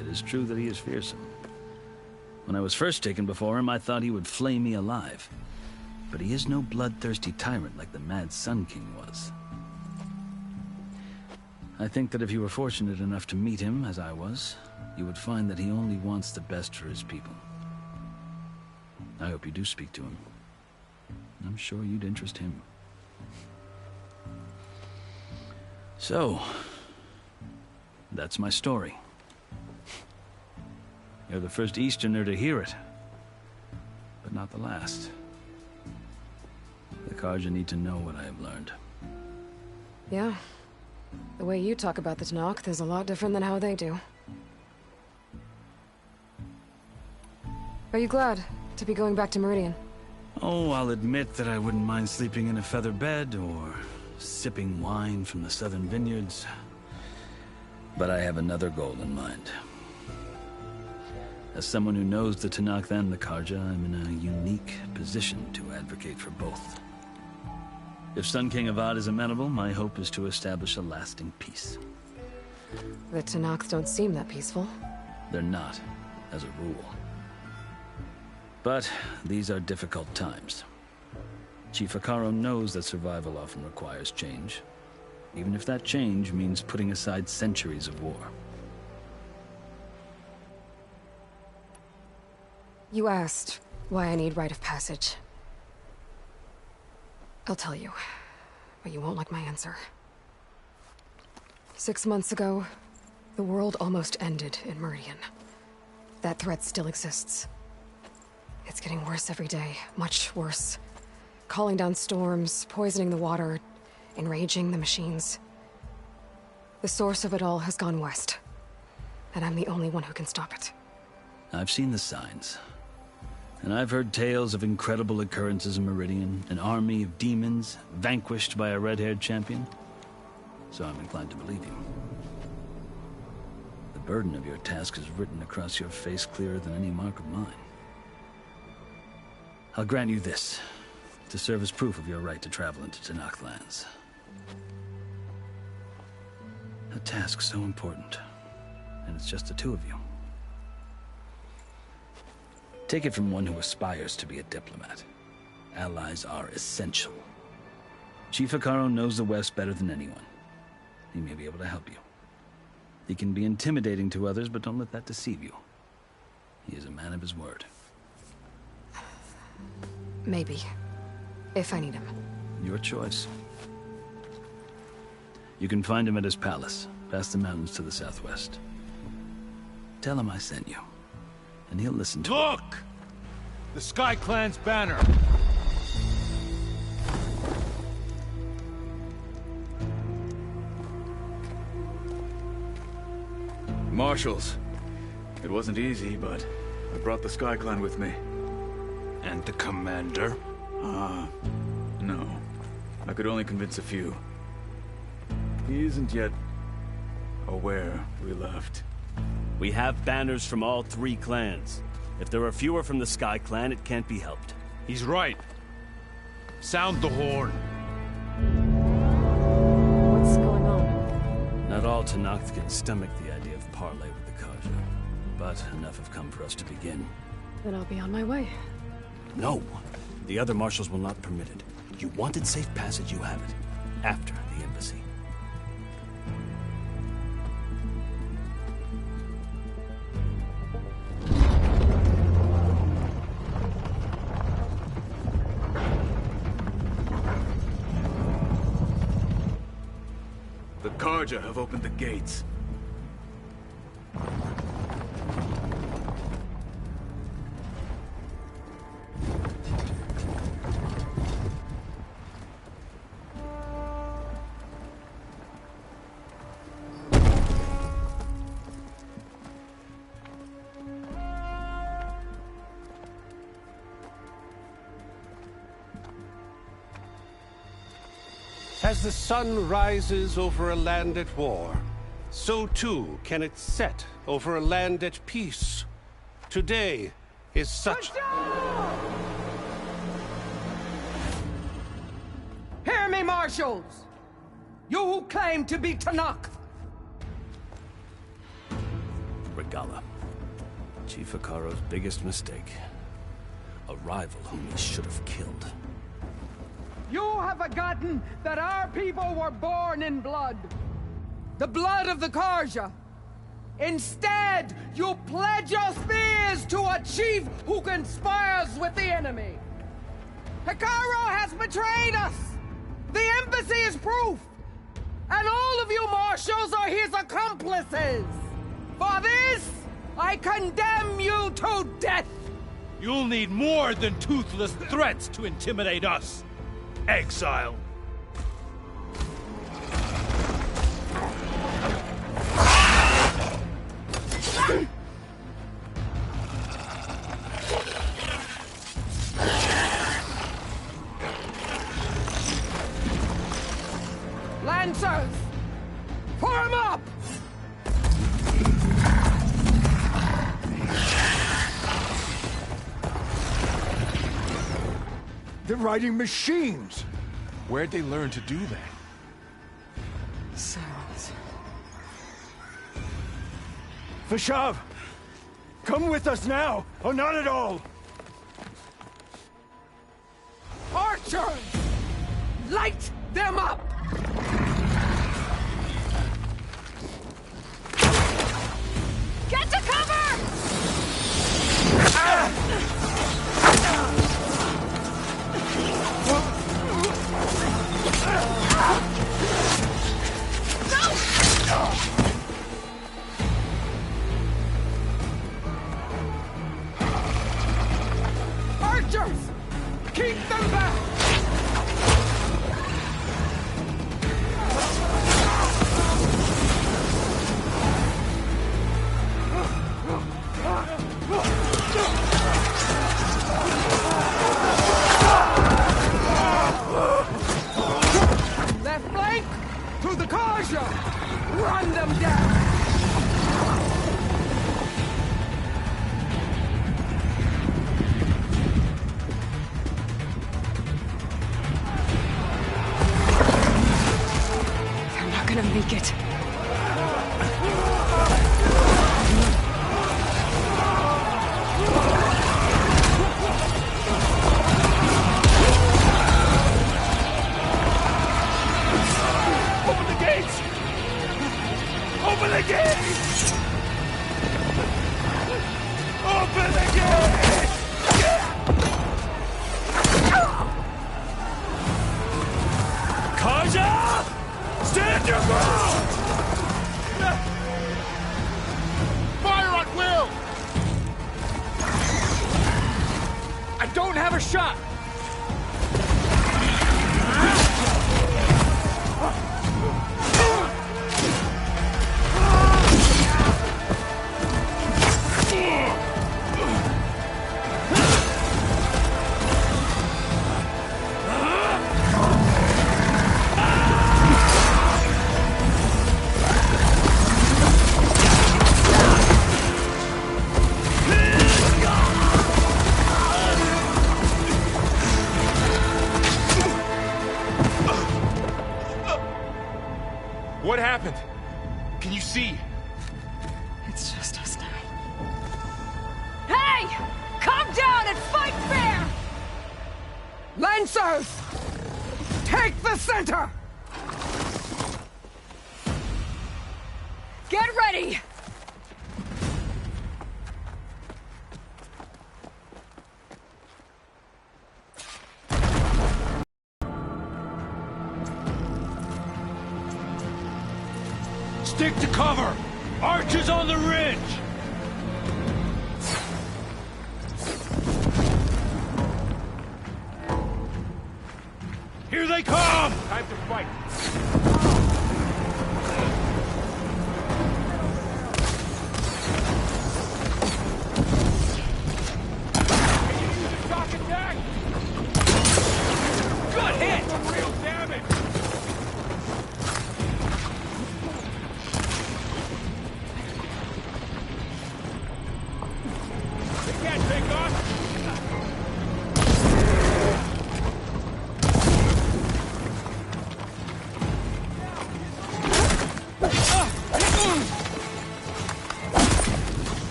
It is true that he is fearsome. When I was first taken before him, I thought he would flay me alive. But he is no bloodthirsty tyrant like the Mad Sun King was. I think that if you were fortunate enough to meet him, as I was, you would find that he only wants the best for his people. I hope you do speak to him. I'm sure you'd interest him. So, that's my story. You're the first Easterner to hear it, but not the last. The Carja need to know what I have learned. Yeah. The way you talk about the Tenakth is a lot different than how they do. Are you glad to be going back to Meridian? Oh, I'll admit that I wouldn't mind sleeping in a feather bed or sipping wine from the southern vineyards. But I have another goal in mind. As someone who knows the Tenakth and the Carja, I'm in a unique position to advocate for both. If Sun King Avad is amenable, my hope is to establish a lasting peace. The Tenakth don't seem that peaceful. They're not, as a rule. But these are difficult times. Chief Hekarro knows that survival often requires change, even if that change means putting aside centuries of war. You asked why I need rite of passage. I'll tell you, but you won't like my answer. 6 months ago, the world almost ended in Meridian. That threat still exists. It's getting worse every day, much worse. Calling down storms, poisoning the water, enraging the machines. The source of it all has gone west, and I'm the only one who can stop it. I've seen the signs. And I've heard tales of incredible occurrences in Meridian, an army of demons vanquished by a red-haired champion. So I'm inclined to believe you. The burden of your task is written across your face clearer than any mark of mine. I'll grant you this, to serve as proof of your right to travel into Tenakth lands. A task so important, and it's just the two of you. Take it from one who aspires to be a diplomat. Allies are essential. Chief Hekarro knows the West better than anyone. He may be able to help you. He can be intimidating to others, but don't let that deceive you. He is a man of his word. Maybe. If I need him. Your choice. You can find him at his palace, past the mountains to the southwest. Tell him I sent you, and he'll listen to Look! The Sky Clan's banner! Marshals. It wasn't easy, but I brought the Sky Clan with me. And the commander? No. I could only convince a few. He isn't yet aware we left. We have banners from all 3 clans. If there are fewer from the Sky Clan, it can't be helped. He's right. Sound the horn. What's going on? Not all Tenakth can stomach the idea of parley with the Carja, but enough have come for us to begin. Then I'll be on my way. No. The other marshals will not permit it. You wanted safe passage, you have it. After the embassy. The Carja have opened the gates. As the sun rises over a land at war, so too can it set over a land at peace. Today is such... Hear me, marshals! You who claim to be Tanakh! Regalla. Chief Hekarro's biggest mistake. A rival whom he should have killed. You have forgotten that our people were born in blood. The blood of the Carja. Instead, you pledge your spears to a chief who conspires with the enemy. Hekarro has betrayed us! The embassy is proof! And all of you marshals are his accomplices! For this, I condemn you to death! You'll need more than toothless threats to intimidate us. Exile. Lancers! Form up! They're riding machines! Where'd they learn to do that? Silence. Vashav! Come with us now, or not at all! Archers! Light them up! Get to cover! Archers! Keep them back! Left flank! To the Carja! Run them down! They're not gonna make it. Open the gates! Open the gates! Open the gates! Carja! Stand your ground! Fire at will! I don't have a shot! What happened? Can you see? It's just us now. Hey! Calm down and fight fair! Lancers! Take the center! Get ready! Stick to cover! Archers on the ridge! Here they come! Time to fight! Can you use a shock attack? Good hit! Some real damage!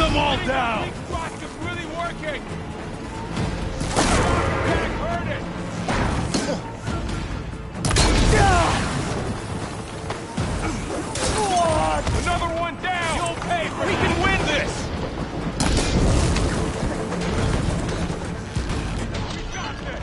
them all down! Rock is really working! Heard it! Another one down! You'll pay for it! We can win this! We got this!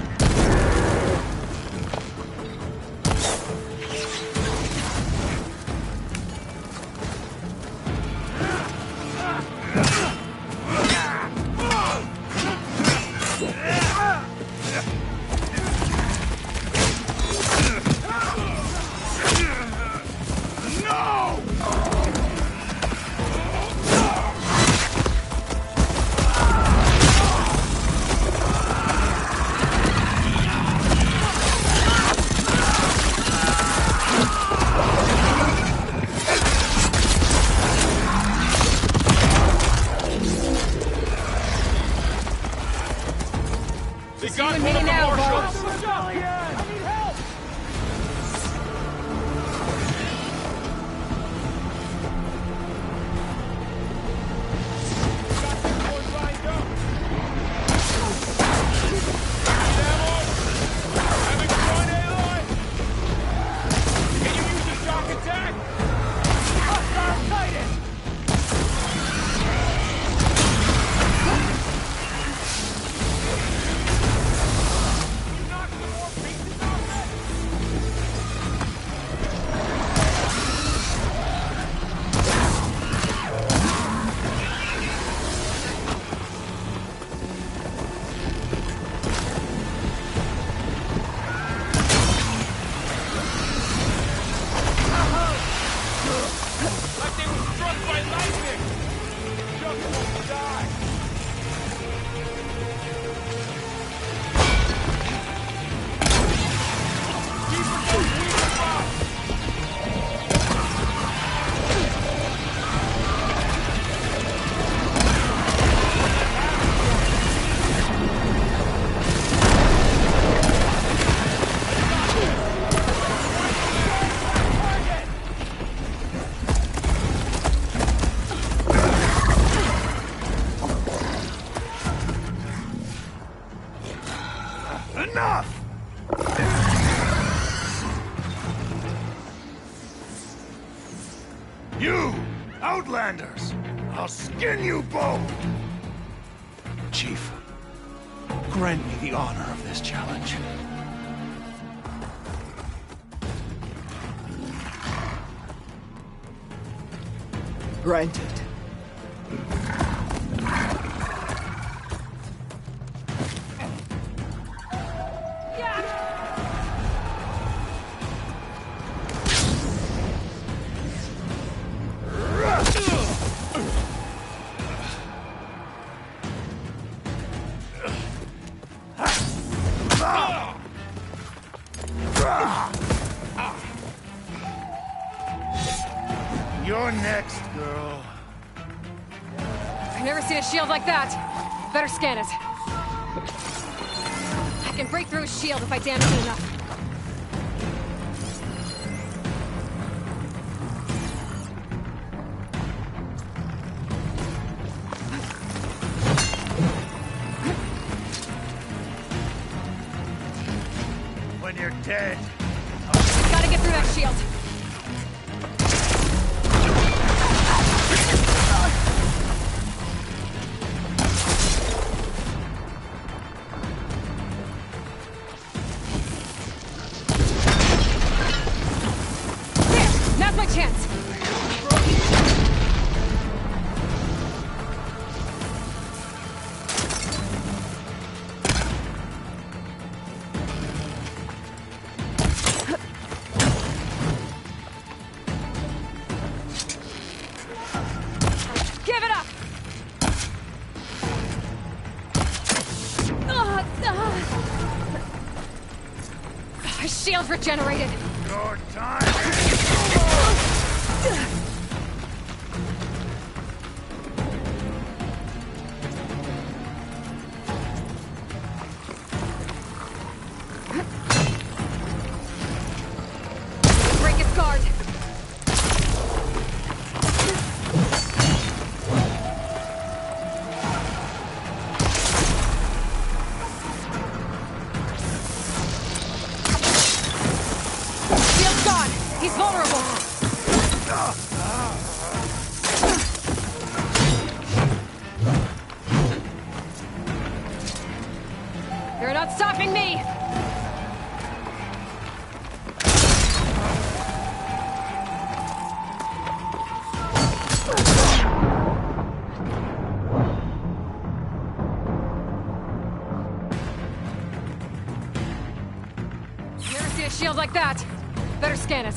They got one of the marshals! I need help! Enough! You, Outlanders! I'll skin you both! Chief, grant me the honor of this challenge. Granted. You're next, girl. I've never seen a shield like that. Better scan it. I can break through his shield if I damage it enough. When you're dead. Gotta get through that shield. There! Now's my chance! Give it up! His shield regenerated. Your time. Break its guard. He's vulnerable! You're not stopping me! You ever see a shield like that? Better scan it.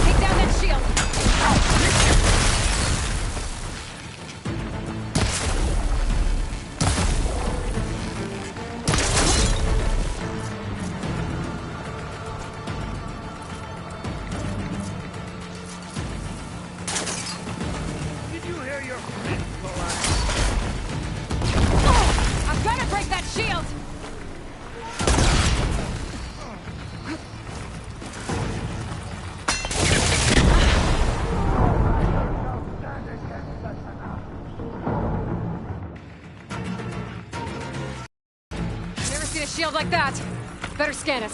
Take down that shield! Did you hear your friend collapse? I've got to break that shield! Never seen a shield like that. Better scan it.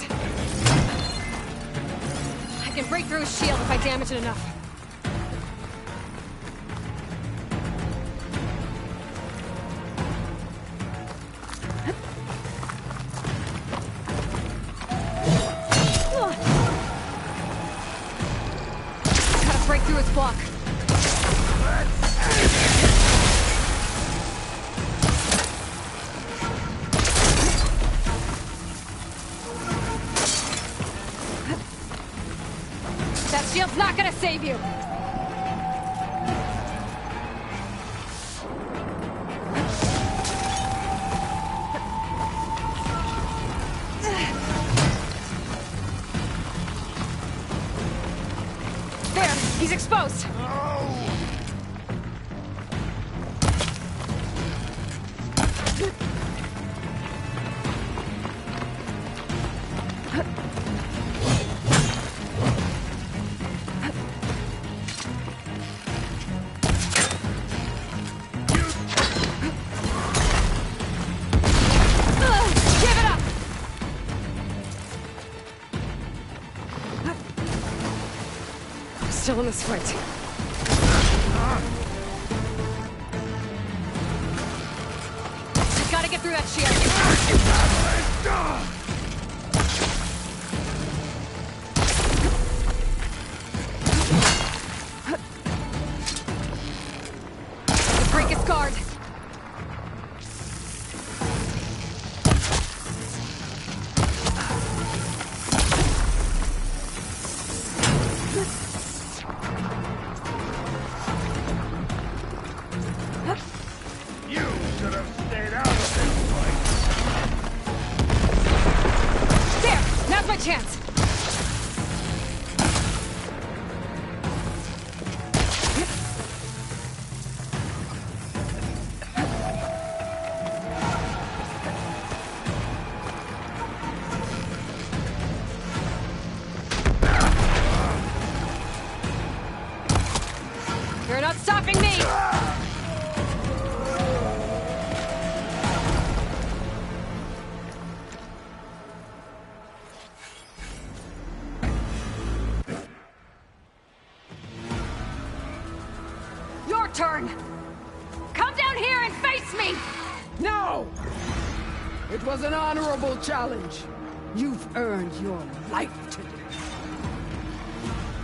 I can break through his shield if I damage it enough. Gotta break through his block. That shield's not gonna save you! There! He's exposed! Give it up! Still in this fight. I gotta get through that shield. Break his guard. You should have stayed out of this fight. There! Now's my chance! You're not stopping me! Your turn! Come down here and face me! No! It was an honorable challenge. You've earned your life today.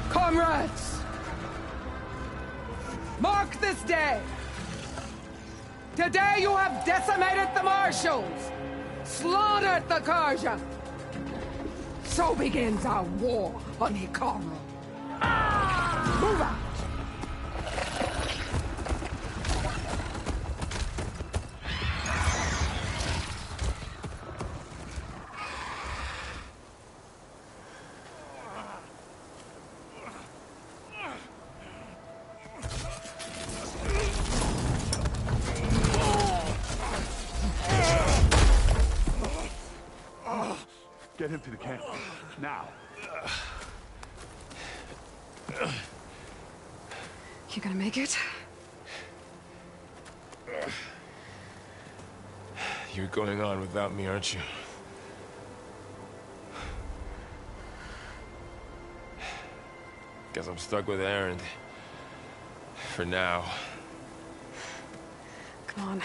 Comrades! Mark this day! Today you have decimated the Marshals! Slaughtered the Karja! So begins our war on Hikaru. Move out! Get Get him to the camp. Now. You gonna make it? You're going on without me, aren't you? Guess I'm stuck with Erend. For now. Come on.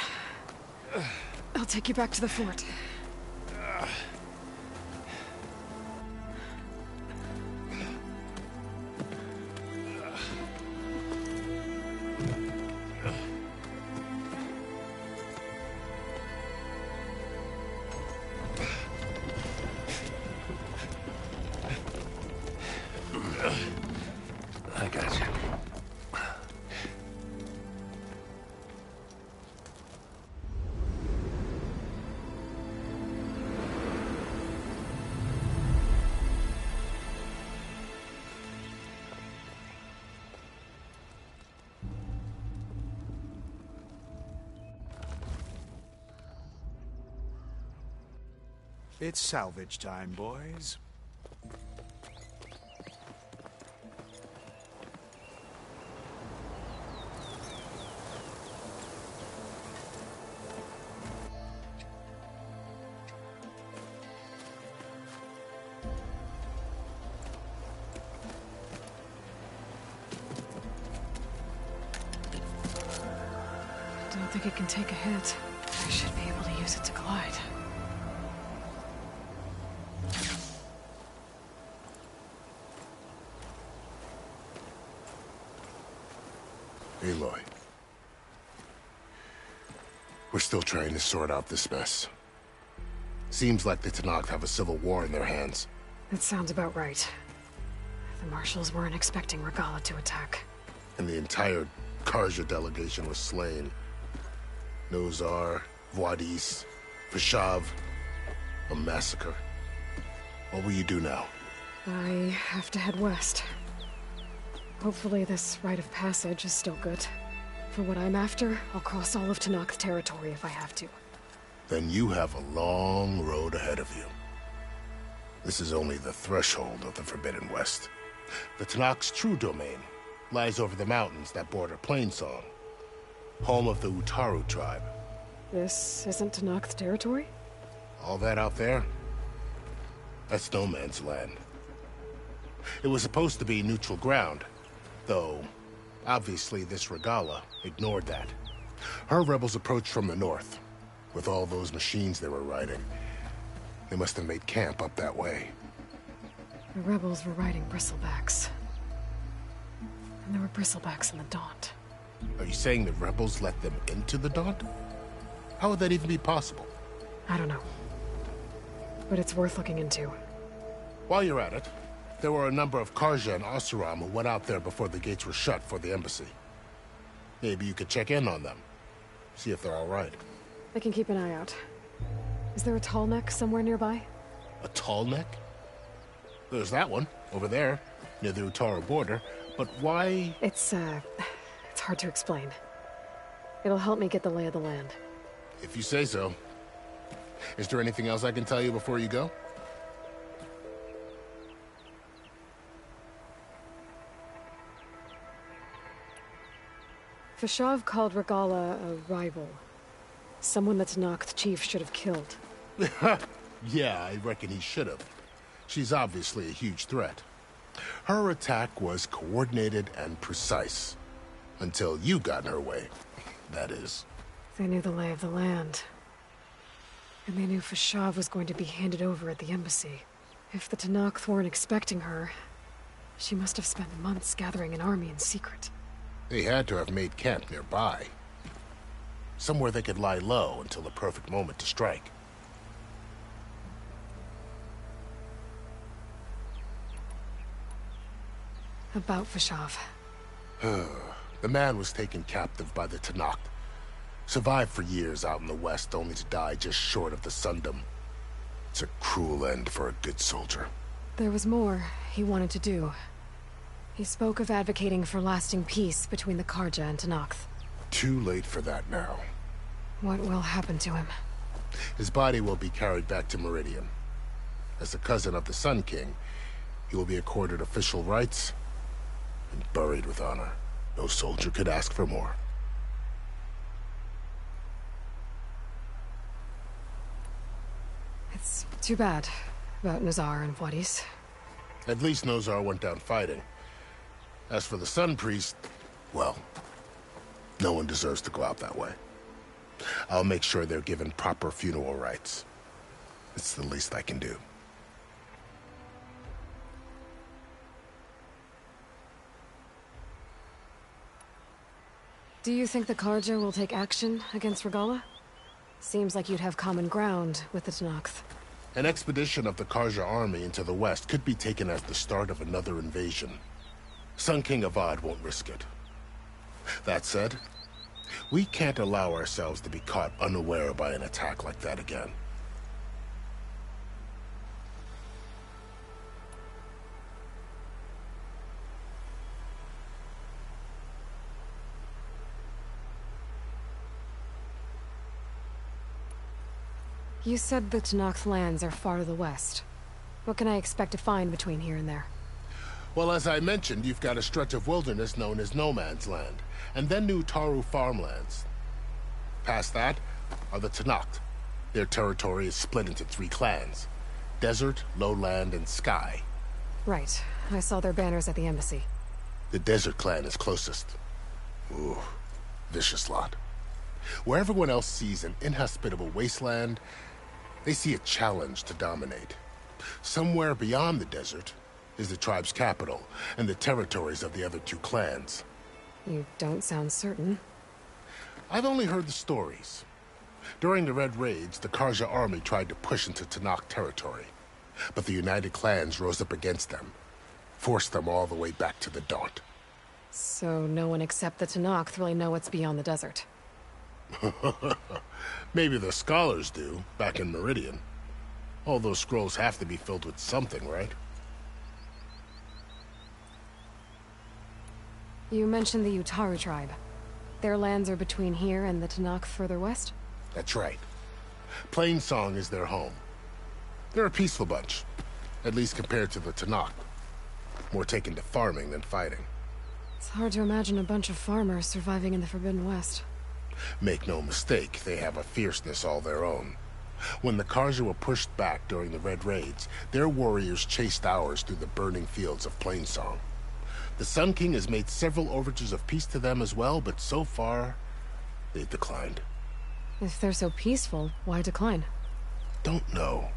I'll take you back to the fort. I got you. It's salvage time, boys. Don't think it can take a hit. I should be able to use it to glide. Aloy. We're still trying to sort out this mess. Seems like the Tenakth have a civil war in their hands. That sounds about right. The Marshals weren't expecting Regalla to attack. And the entire Carja delegation was slain. Nozar, Vuadis, Vashav. A massacre. What will you do now? I have to head west. Hopefully this rite of passage is still good. For what I'm after, I'll cross all of Tenakth territory if I have to. Then you have a long road ahead of you. This is only the threshold of the Forbidden West. The Tenakth's true domain lies over the mountains that border Plainsong, home of the Utaru tribe. This isn't Tenakth territory? All that out there? That's no man's land. It was supposed to be neutral ground, though obviously this Regalla ignored that. Her rebels approached from the north, with all those machines they were riding. They must have made camp up that way. The rebels were riding bristlebacks. And there were bristlebacks in the Daunt. Are you saying the rebels let them into the Daunt? How would that even be possible? I don't know. But it's worth looking into. While you're at it, there were a number of Carja and Oseram who went out there before the gates were shut for the embassy. Maybe you could check in on them. See if they're all right. I can keep an eye out. Is there a tall neck somewhere nearby? A tall neck? There's that one, over there, near the Utaru border. But why? It's hard to explain. It'll help me get the lay of the land. If you say so. Is there anything else I can tell you before you go? Vashav called Regalla a rival. Someone that Tenakth chief should have killed. Yeah, I reckon he should have. She's obviously a huge threat. Her attack was coordinated and precise. Until you got in her way, that is. They knew the lay of the land. And they knew Vashav was going to be handed over at the embassy. If the Tenakth weren't expecting her, she must have spent months gathering an army in secret. They had to have made camp nearby. Somewhere they could lie low until the perfect moment to strike. About Vashav. The man was taken captive by the Tenakth. Survived for years out in the west, only to die just short of the Sundom. It's a cruel end for a good soldier. There was more he wanted to do. He spoke of advocating for lasting peace between the Carja and Tenakth. Too late for that now. What will happen to him? His body will be carried back to Meridian. As a cousin of the Sun King, he will be accorded official rights and buried with honor. No soldier could ask for more. It's too bad about Nazar and Wadis. At least Nozar went down fighting. As for the Sun Priest, well, no one deserves to go out that way. I'll make sure they're given proper funeral rites. It's the least I can do. Do you think the Carja will take action against Regalla? Seems like you'd have common ground with the Tenakth. An expedition of the Carja army into the west could be taken as the start of another invasion. Sun King Avad won't risk it. That said, we can't allow ourselves to be caught unaware by an attack like that again. You said the Tenakth lands are far to the west. What can I expect to find between here and there? Well, as I mentioned, you've got a stretch of wilderness known as No Man's Land, and then New Taru farmlands. Past that are the Tenakth. Their territory is split into 3 clans: Desert, Lowland, and Sky. Right. I saw their banners at the embassy. The Desert clan is closest. Ooh, vicious lot. Where everyone else sees an inhospitable wasteland, they see a challenge to dominate. Somewhere beyond the desert is the tribe's capital and the territories of the other 2 clans. You don't sound certain. I've only heard the stories. During the Red Raids, the Carja army tried to push into Tenakth territory, but the United Clans rose up against them, forced them all the way back to the Daunt. So no one except the Tenakth really know what's beyond the desert. Maybe the scholars do, back in Meridian. All those scrolls have to be filled with something, right? You mentioned the Utaru tribe. Their lands are between here and the Tenakth further west? That's right. Plainsong is their home. They're a peaceful bunch, at least compared to the Tenakth. More taken to farming than fighting. It's hard to imagine a bunch of farmers surviving in the Forbidden West. Make no mistake, they have a fierceness all their own. When the Carja were pushed back during the Red Raids, their warriors chased ours through the burning fields of Plainsong. The Sun King has made several overtures of peace to them as well, but so far, they've declined. If they're so peaceful, why decline? Don't know.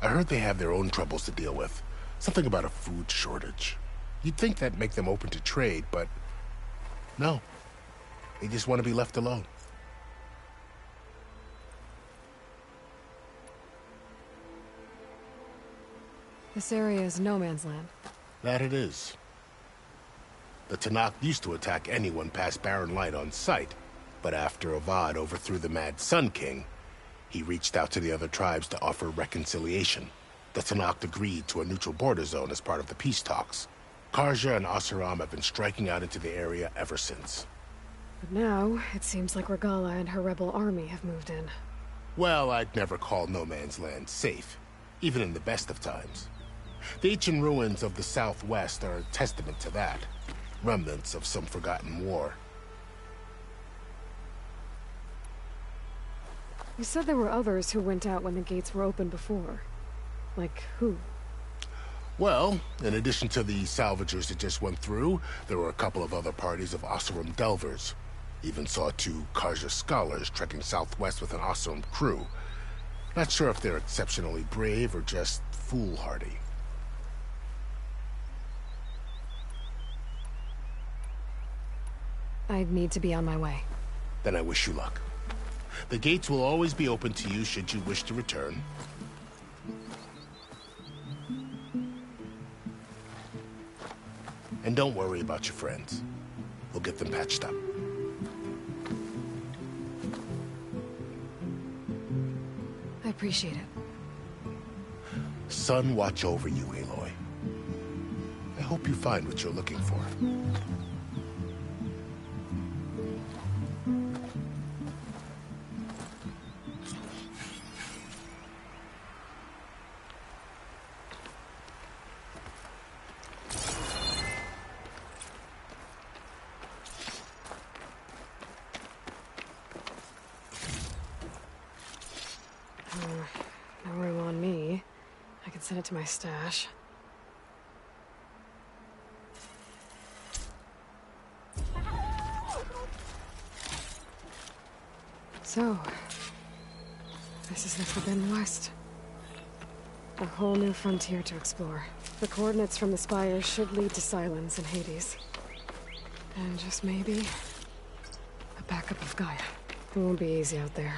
I heard they have their own troubles to deal with. Something about a food shortage. You'd think that'd make them open to trade, but no. They just want to be left alone. This area is no man's land. That it is. The Tenakth used to attack anyone past Barren Light on sight, but after Avad overthrew the Mad Sun King, he reached out to the other tribes to offer reconciliation. The Tenakth agreed to a neutral border zone as part of the peace talks. Carja and Oseram have been striking out into the area ever since. But now, it seems like Regalla and her rebel army have moved in. Well, I'd never call No Man's Land safe, even in the best of times. The ancient ruins of the Southwest are a testament to that. Remnants of some forgotten war. You said there were others who went out when the gates were open before. Like who? Well, in addition to the salvagers that just went through, there were a couple of other parties of Oseram Delvers. Even saw 2 Carja scholars trekking southwest with an Oseram crew. Not sure if they're exceptionally brave or just foolhardy. I'd need to be on my way. Then I wish you luck. The gates will always be open to you should you wish to return. And don't worry about your friends. We'll get them patched up. I appreciate it. Sun watch over you, Aloy. I hope you find what you're looking for. can send it to my stash. So, this is the Forbidden West. A whole new frontier to explore. The coordinates from the spires should lead to Sylens and Hades. And just maybe, a backup of Gaia. It won't be easy out there.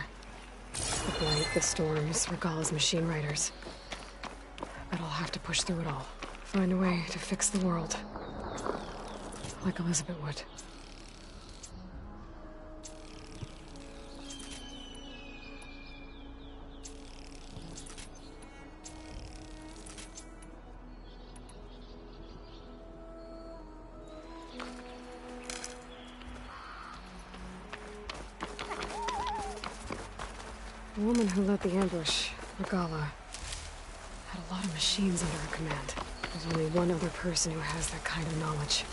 The blight, the storms, Regalla's machine riders. But I'll have to push through it all. Find a way to fix the world. Like Elizabeth would. The woman who led the ambush, Regalla, had a lot of machines under her command. There's only one other person who has that kind of knowledge.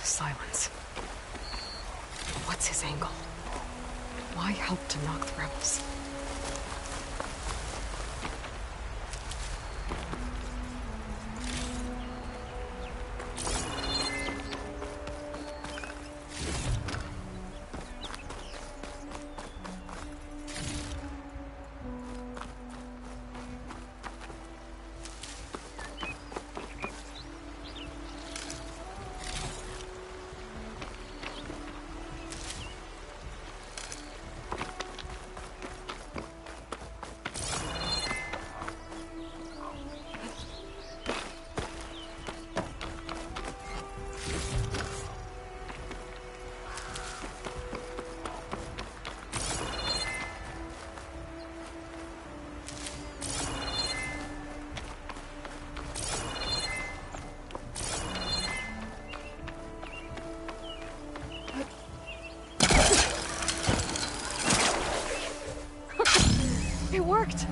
Sylens. What's his angle? Why help to knock the rebels? It worked!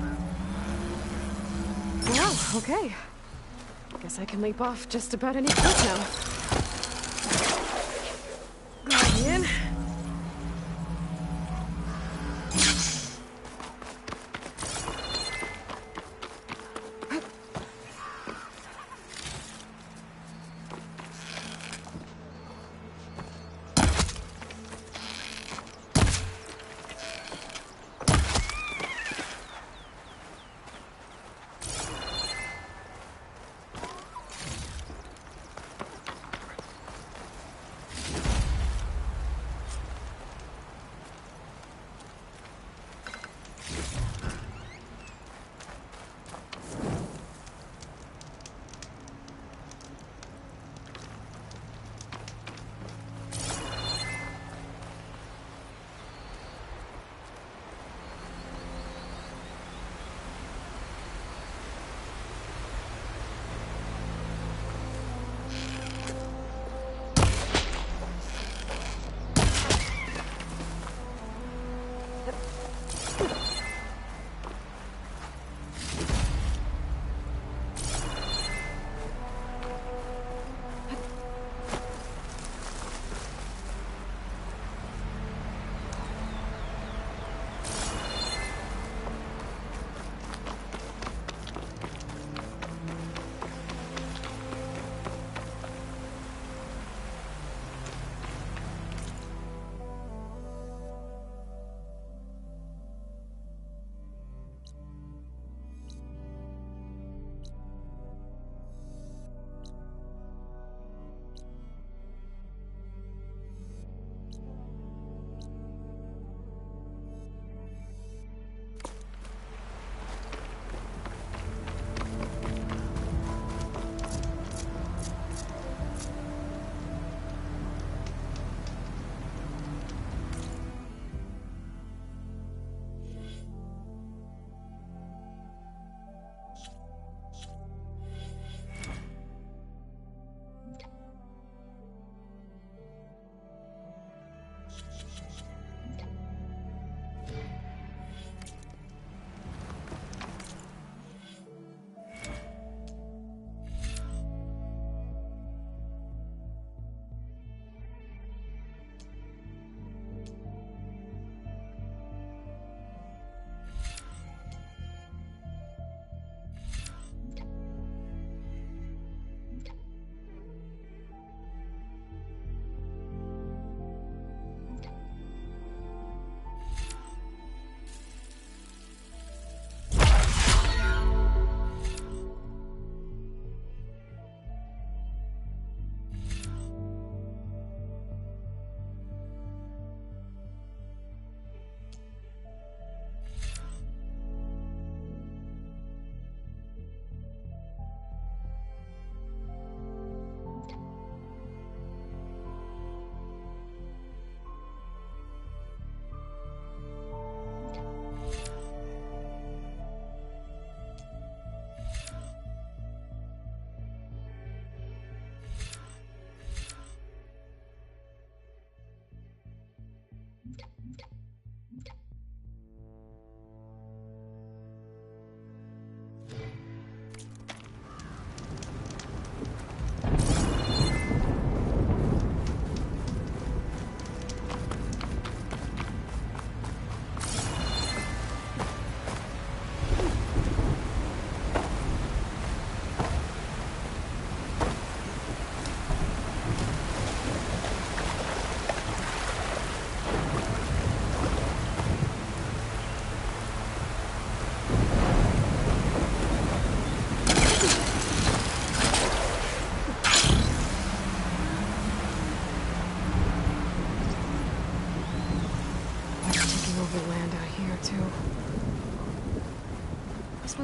Well, okay. Guess I can leap off just about any cliff now. Guardian.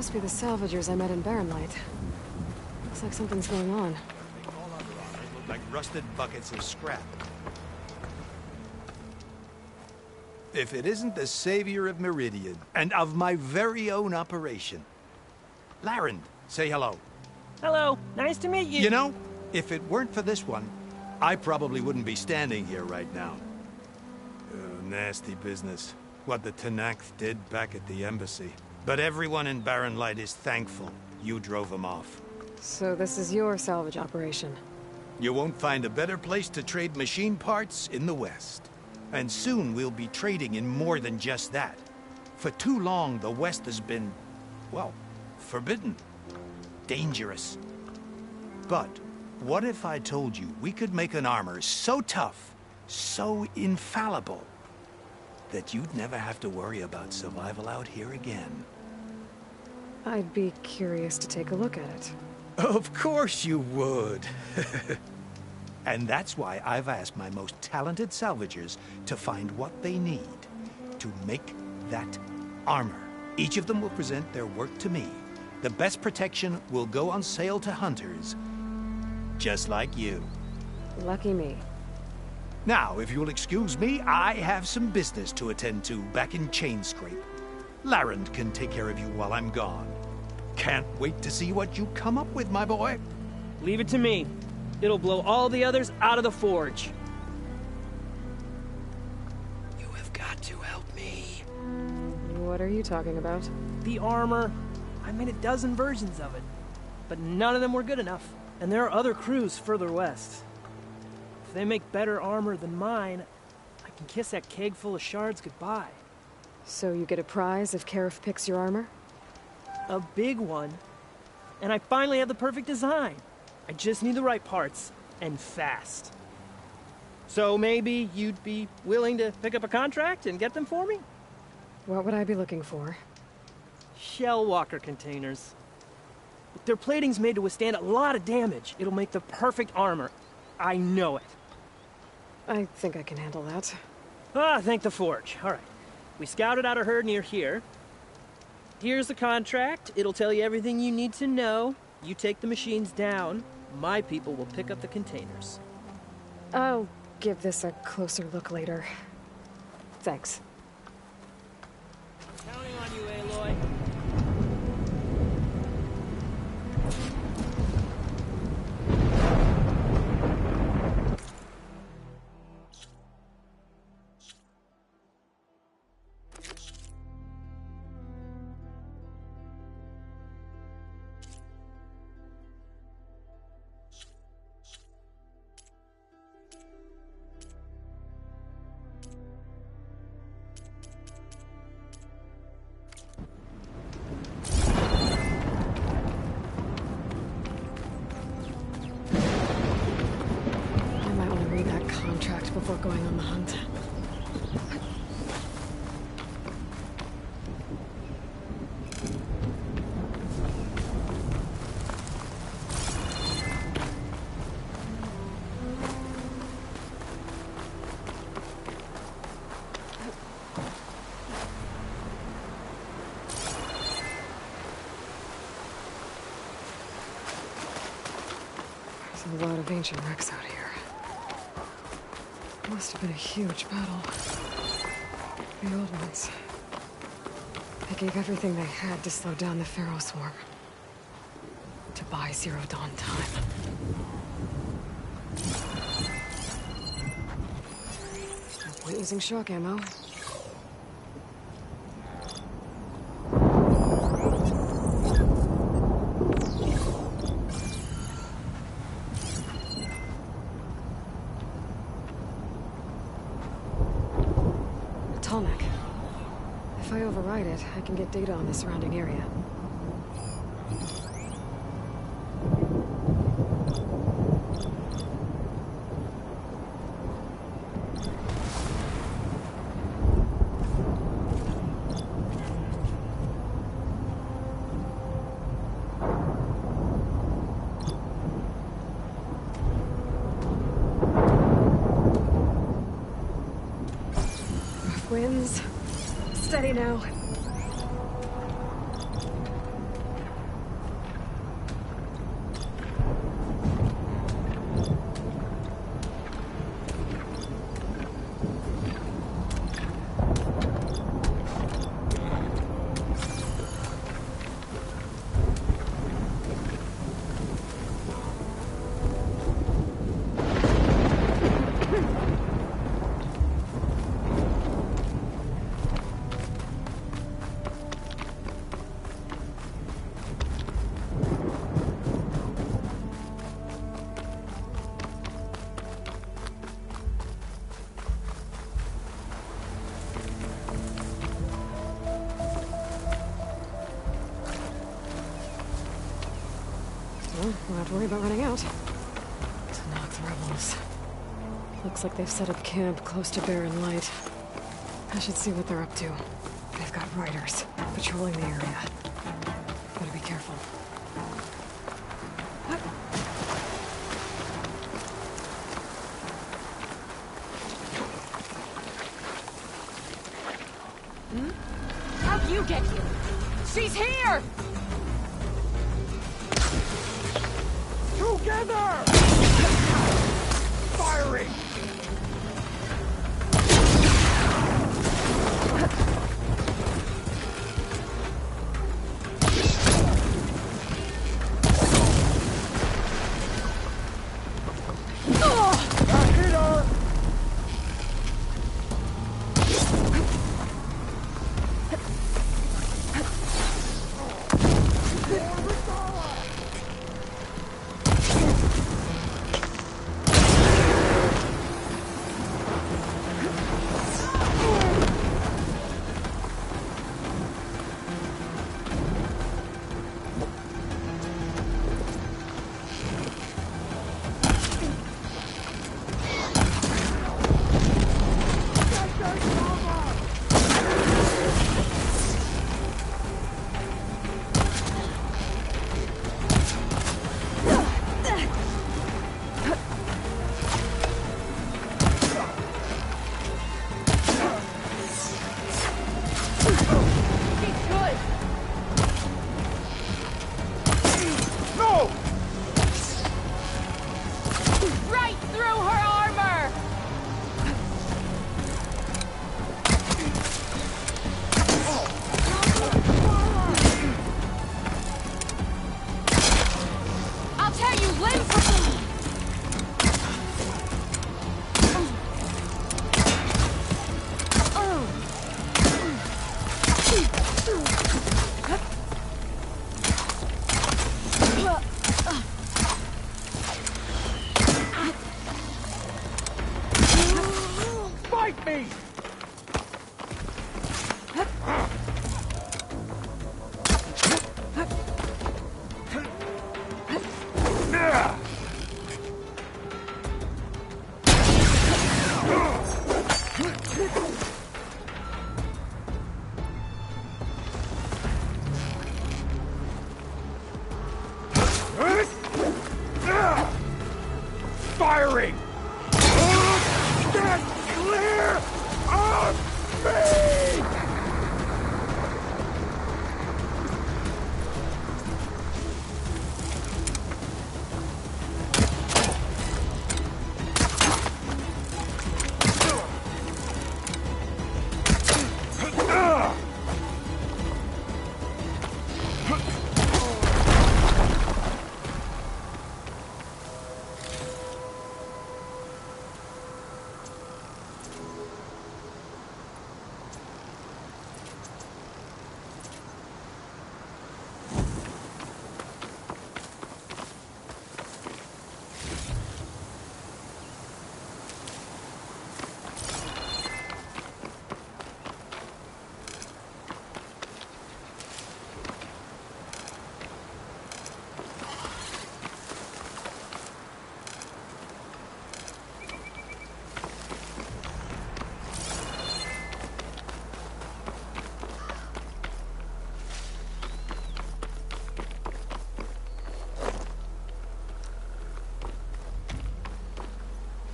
Must be the salvagers I met in Barren Light. Looks like something's going on. They all other armors look like rusted buckets of scrap. If it isn't the savior of Meridian, and of my very own operation. Larend, say hello. Hello, nice to meet you. You know, if it weren't for this one, I probably wouldn't be standing here right now. Nasty business. What the Tenakth did back at the embassy. But everyone in Barren Light is thankful you drove them off. So this is your salvage operation? You won't find a better place to trade machine parts in the West. And soon we'll be trading in more than just that. For too long, the West has been, well, forbidden. Dangerous. But what if I told you we could make an armor so tough, so infallible, that you'd never have to worry about survival out here again? I'd be curious to take a look at it. Of course you would. And that's why I've asked my most talented salvagers to find what they need to make that armor. Each of them will present their work to me. The best protection will go on sale to hunters, just like you. Lucky me. Now, if you'll excuse me, I have some business to attend to back in Chainscrape. Larend can take care of you while I'm gone. Can't wait to see what you come up with, my boy. Leave it to me. It'll blow all the others out of the forge. You have got to help me. What are you talking about? The armor. I made a dozen versions of it, but none of them were good enough. And there are other crews further west. If they make better armor than mine, I can kiss that keg full of shards goodbye. So you get a prize if Karif picks your armor? A big one. And I finally have the perfect design. I just need the right parts, and fast. So maybe you'd be willing to pick up a contract and get them for me? What would I be looking for? Shell walker containers. Their plating's made to withstand a lot of damage. It'll make the perfect armor. I know it. I think I can handle that. Ah, thank the forge. All right. We scouted out a herd near here. Here's the contract. It'll tell you everything you need to know. You take the machines down. My people will pick up the containers. I'll give this a closer look later. Thanks. Counting on you, Aloy. Before going on the hunt. There's a lot of ancient wrecks out here. Must have been a huge battle. The old ones. They gave everything they had to slow down the Pharaoh swarm. To buy Zero Dawn time. No point using shock ammo. If I override it, I can get data on the surrounding area. Rough winds. Steady now. Well, we'll have to worry about running out. Tenakth rebels. Looks like they've set up camp close to Barren Light. I should see what they're up to. They've got riders patrolling the area. Better be careful. How'd you get here? She's here! Together! Firing! Firing! Get clear of me!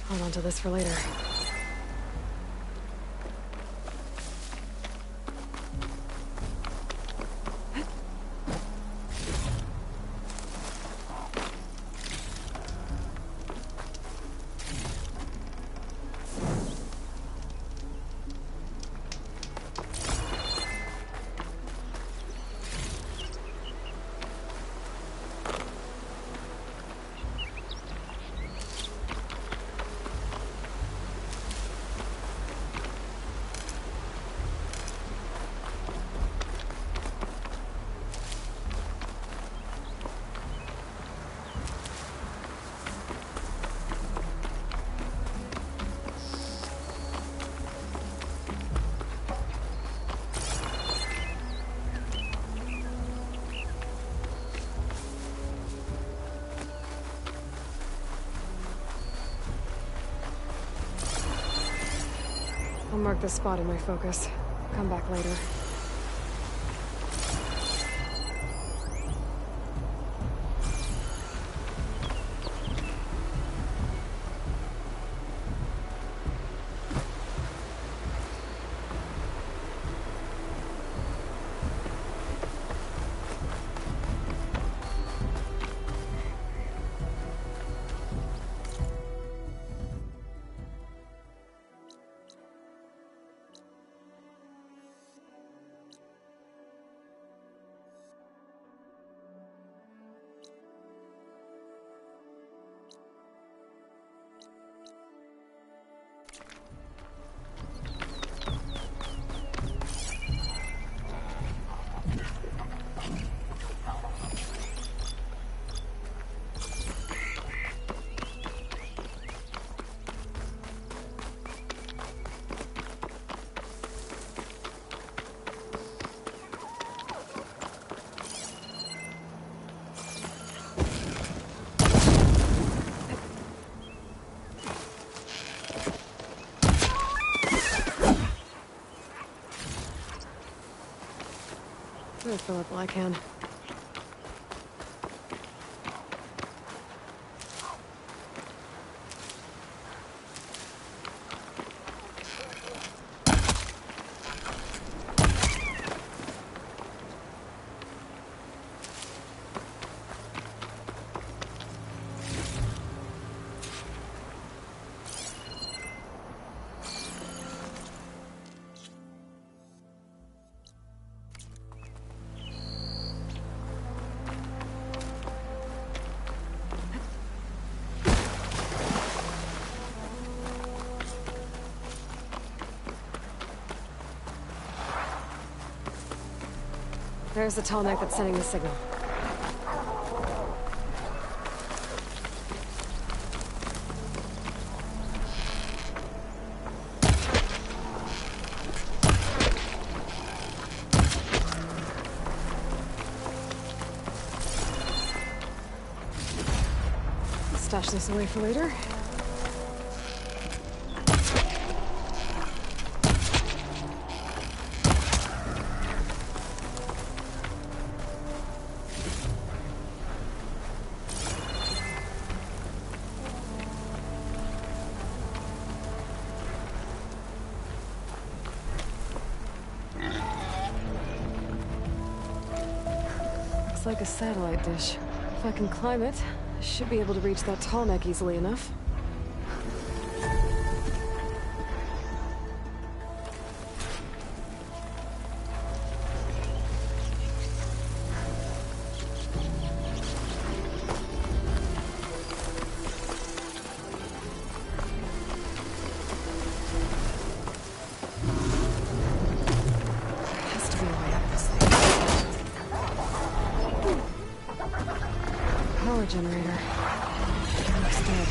Hold on to this for later. mark this spot in my focus. Come back later. I'll fill up while I can. There's the tall neck that's sending the signal. Stash this away for later. Like a satellite dish. If I can climb it, I should be able to reach that tall neck easily enough. Generator. Looks dead.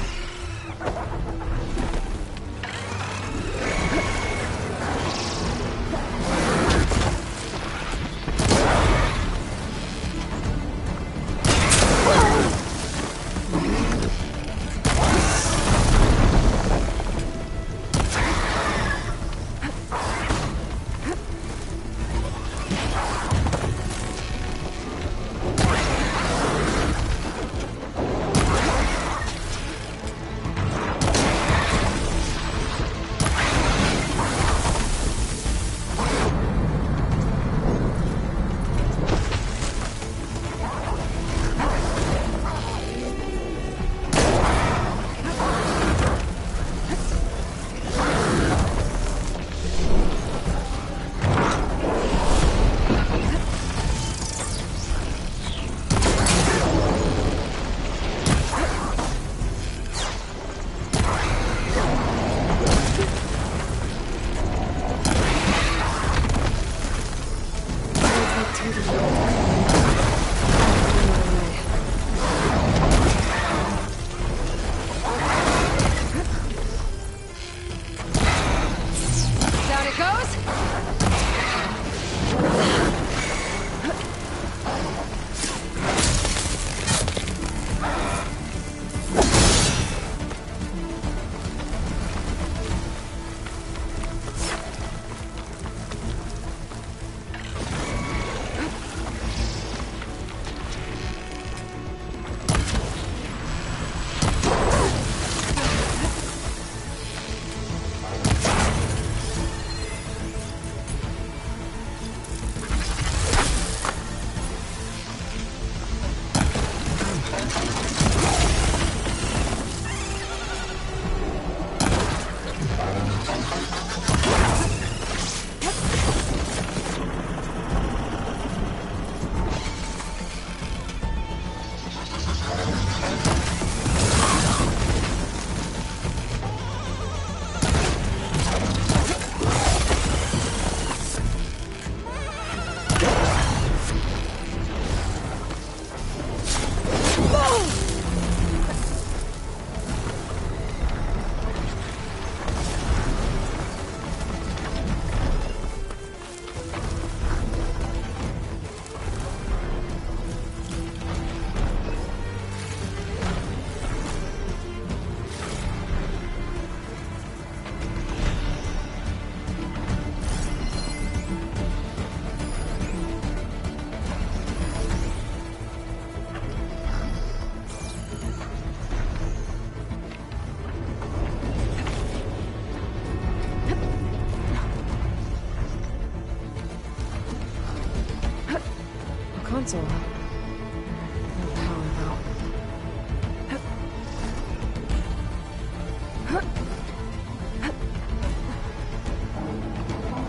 console. No power, though.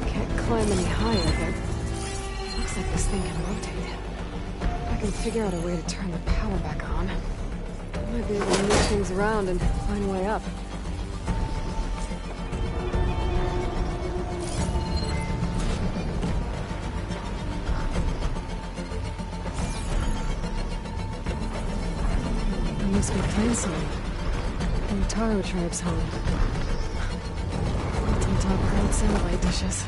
Can't climb any higher, but looks like this thing can rotate. I can figure out a way to turn the power back on. I might be able to move things around and find a way up. There must be a plane song. From the Taro tribe's home. Built on top of old satellite dishes.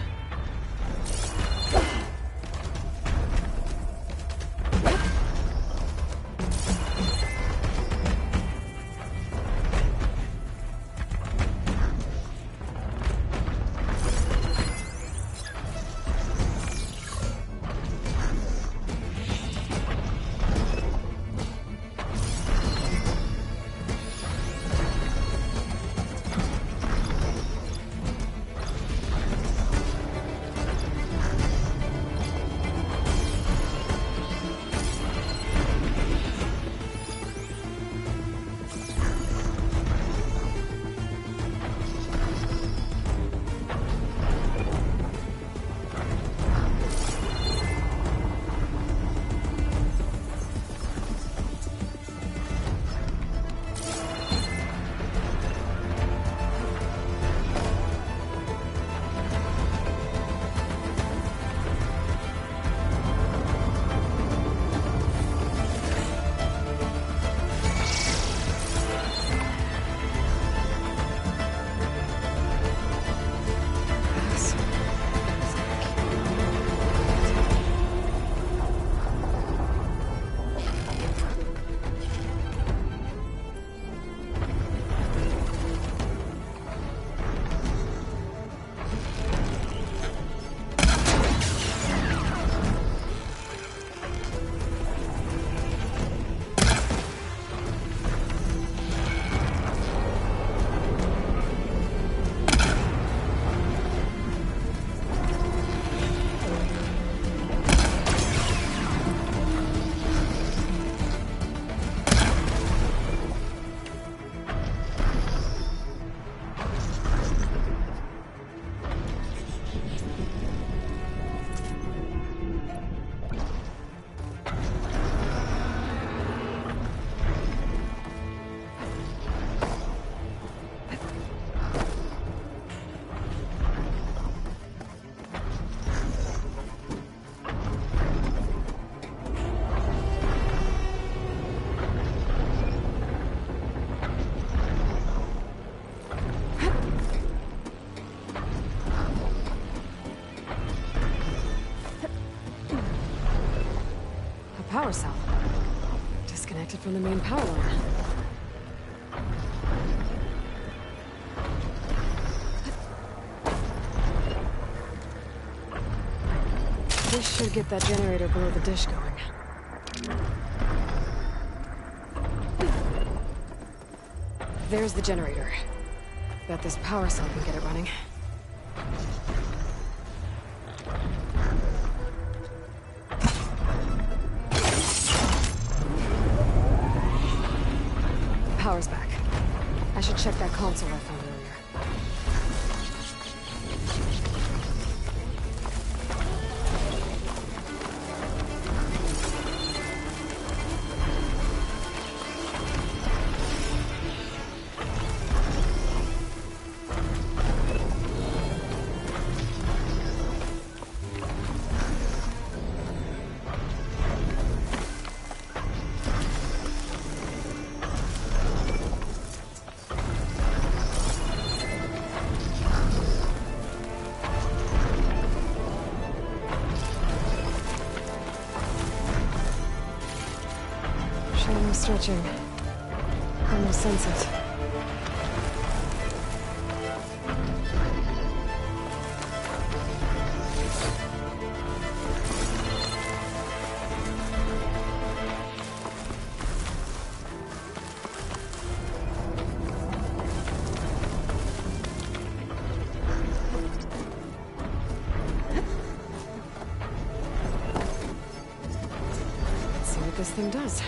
Power cell. Disconnected from the main power line. This should get that generator below the dish going. There's the generator. Bet this power cell can get it running. Power's back. I should check that console I found earlier. Stretching. Almost sense it. thing does.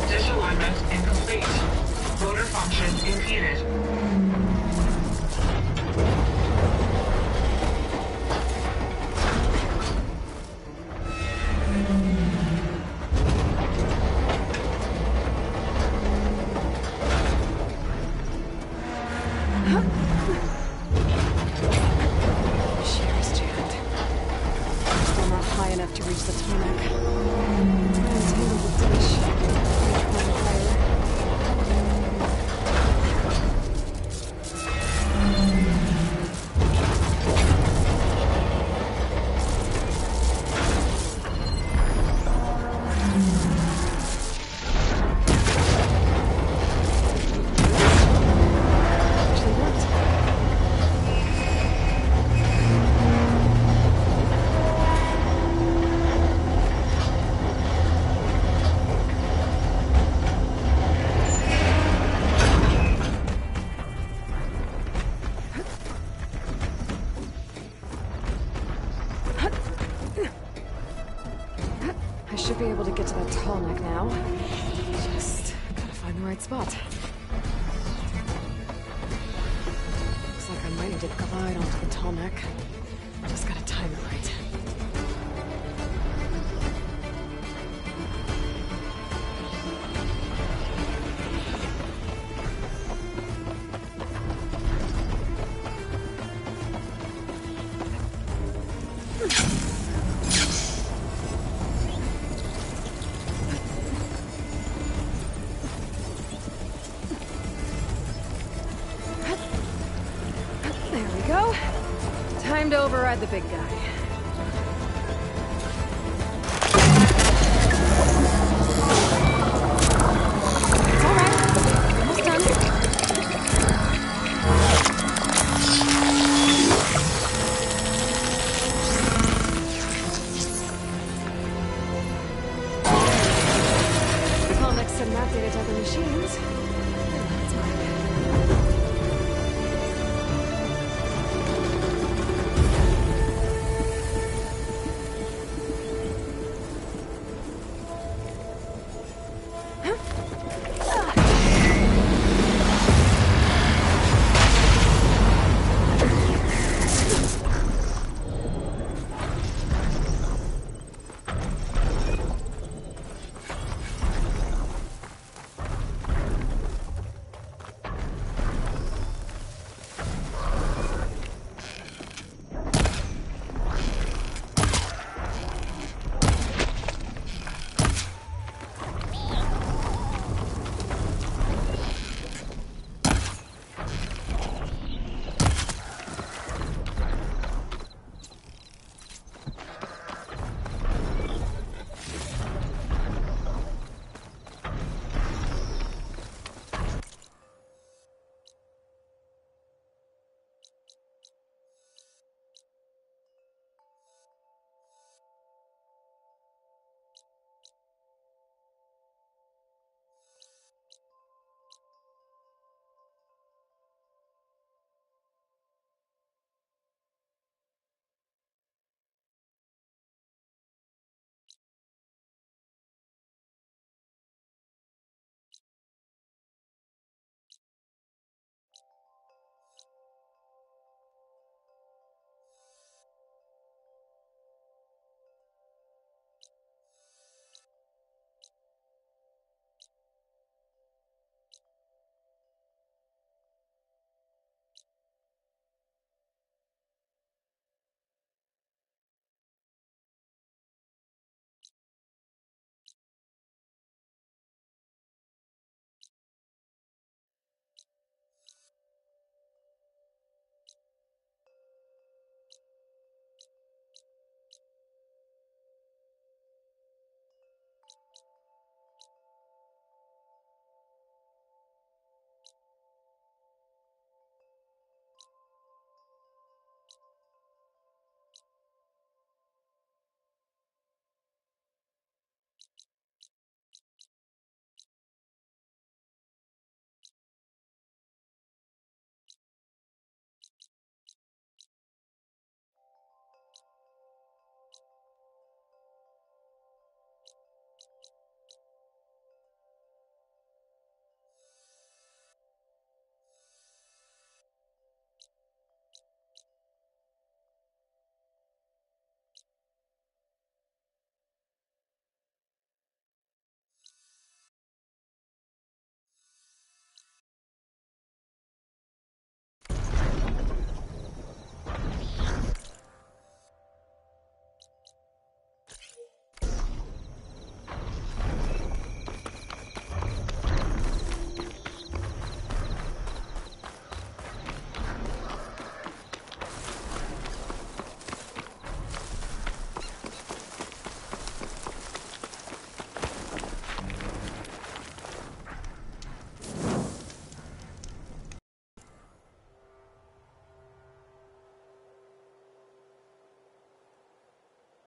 Disalignment incomplete. Motor function impeded. Sherry's jammed. Still not high enough to reach the tarmac. Untangle the dish. I should be able to get to that tall neck now. Just gotta find the right spot. Looks like I might need to glide onto the tall neck. Just gotta time it right. There we go. Time to override the big guy. It's all right. Almost done. I'll mix some map data to other machines.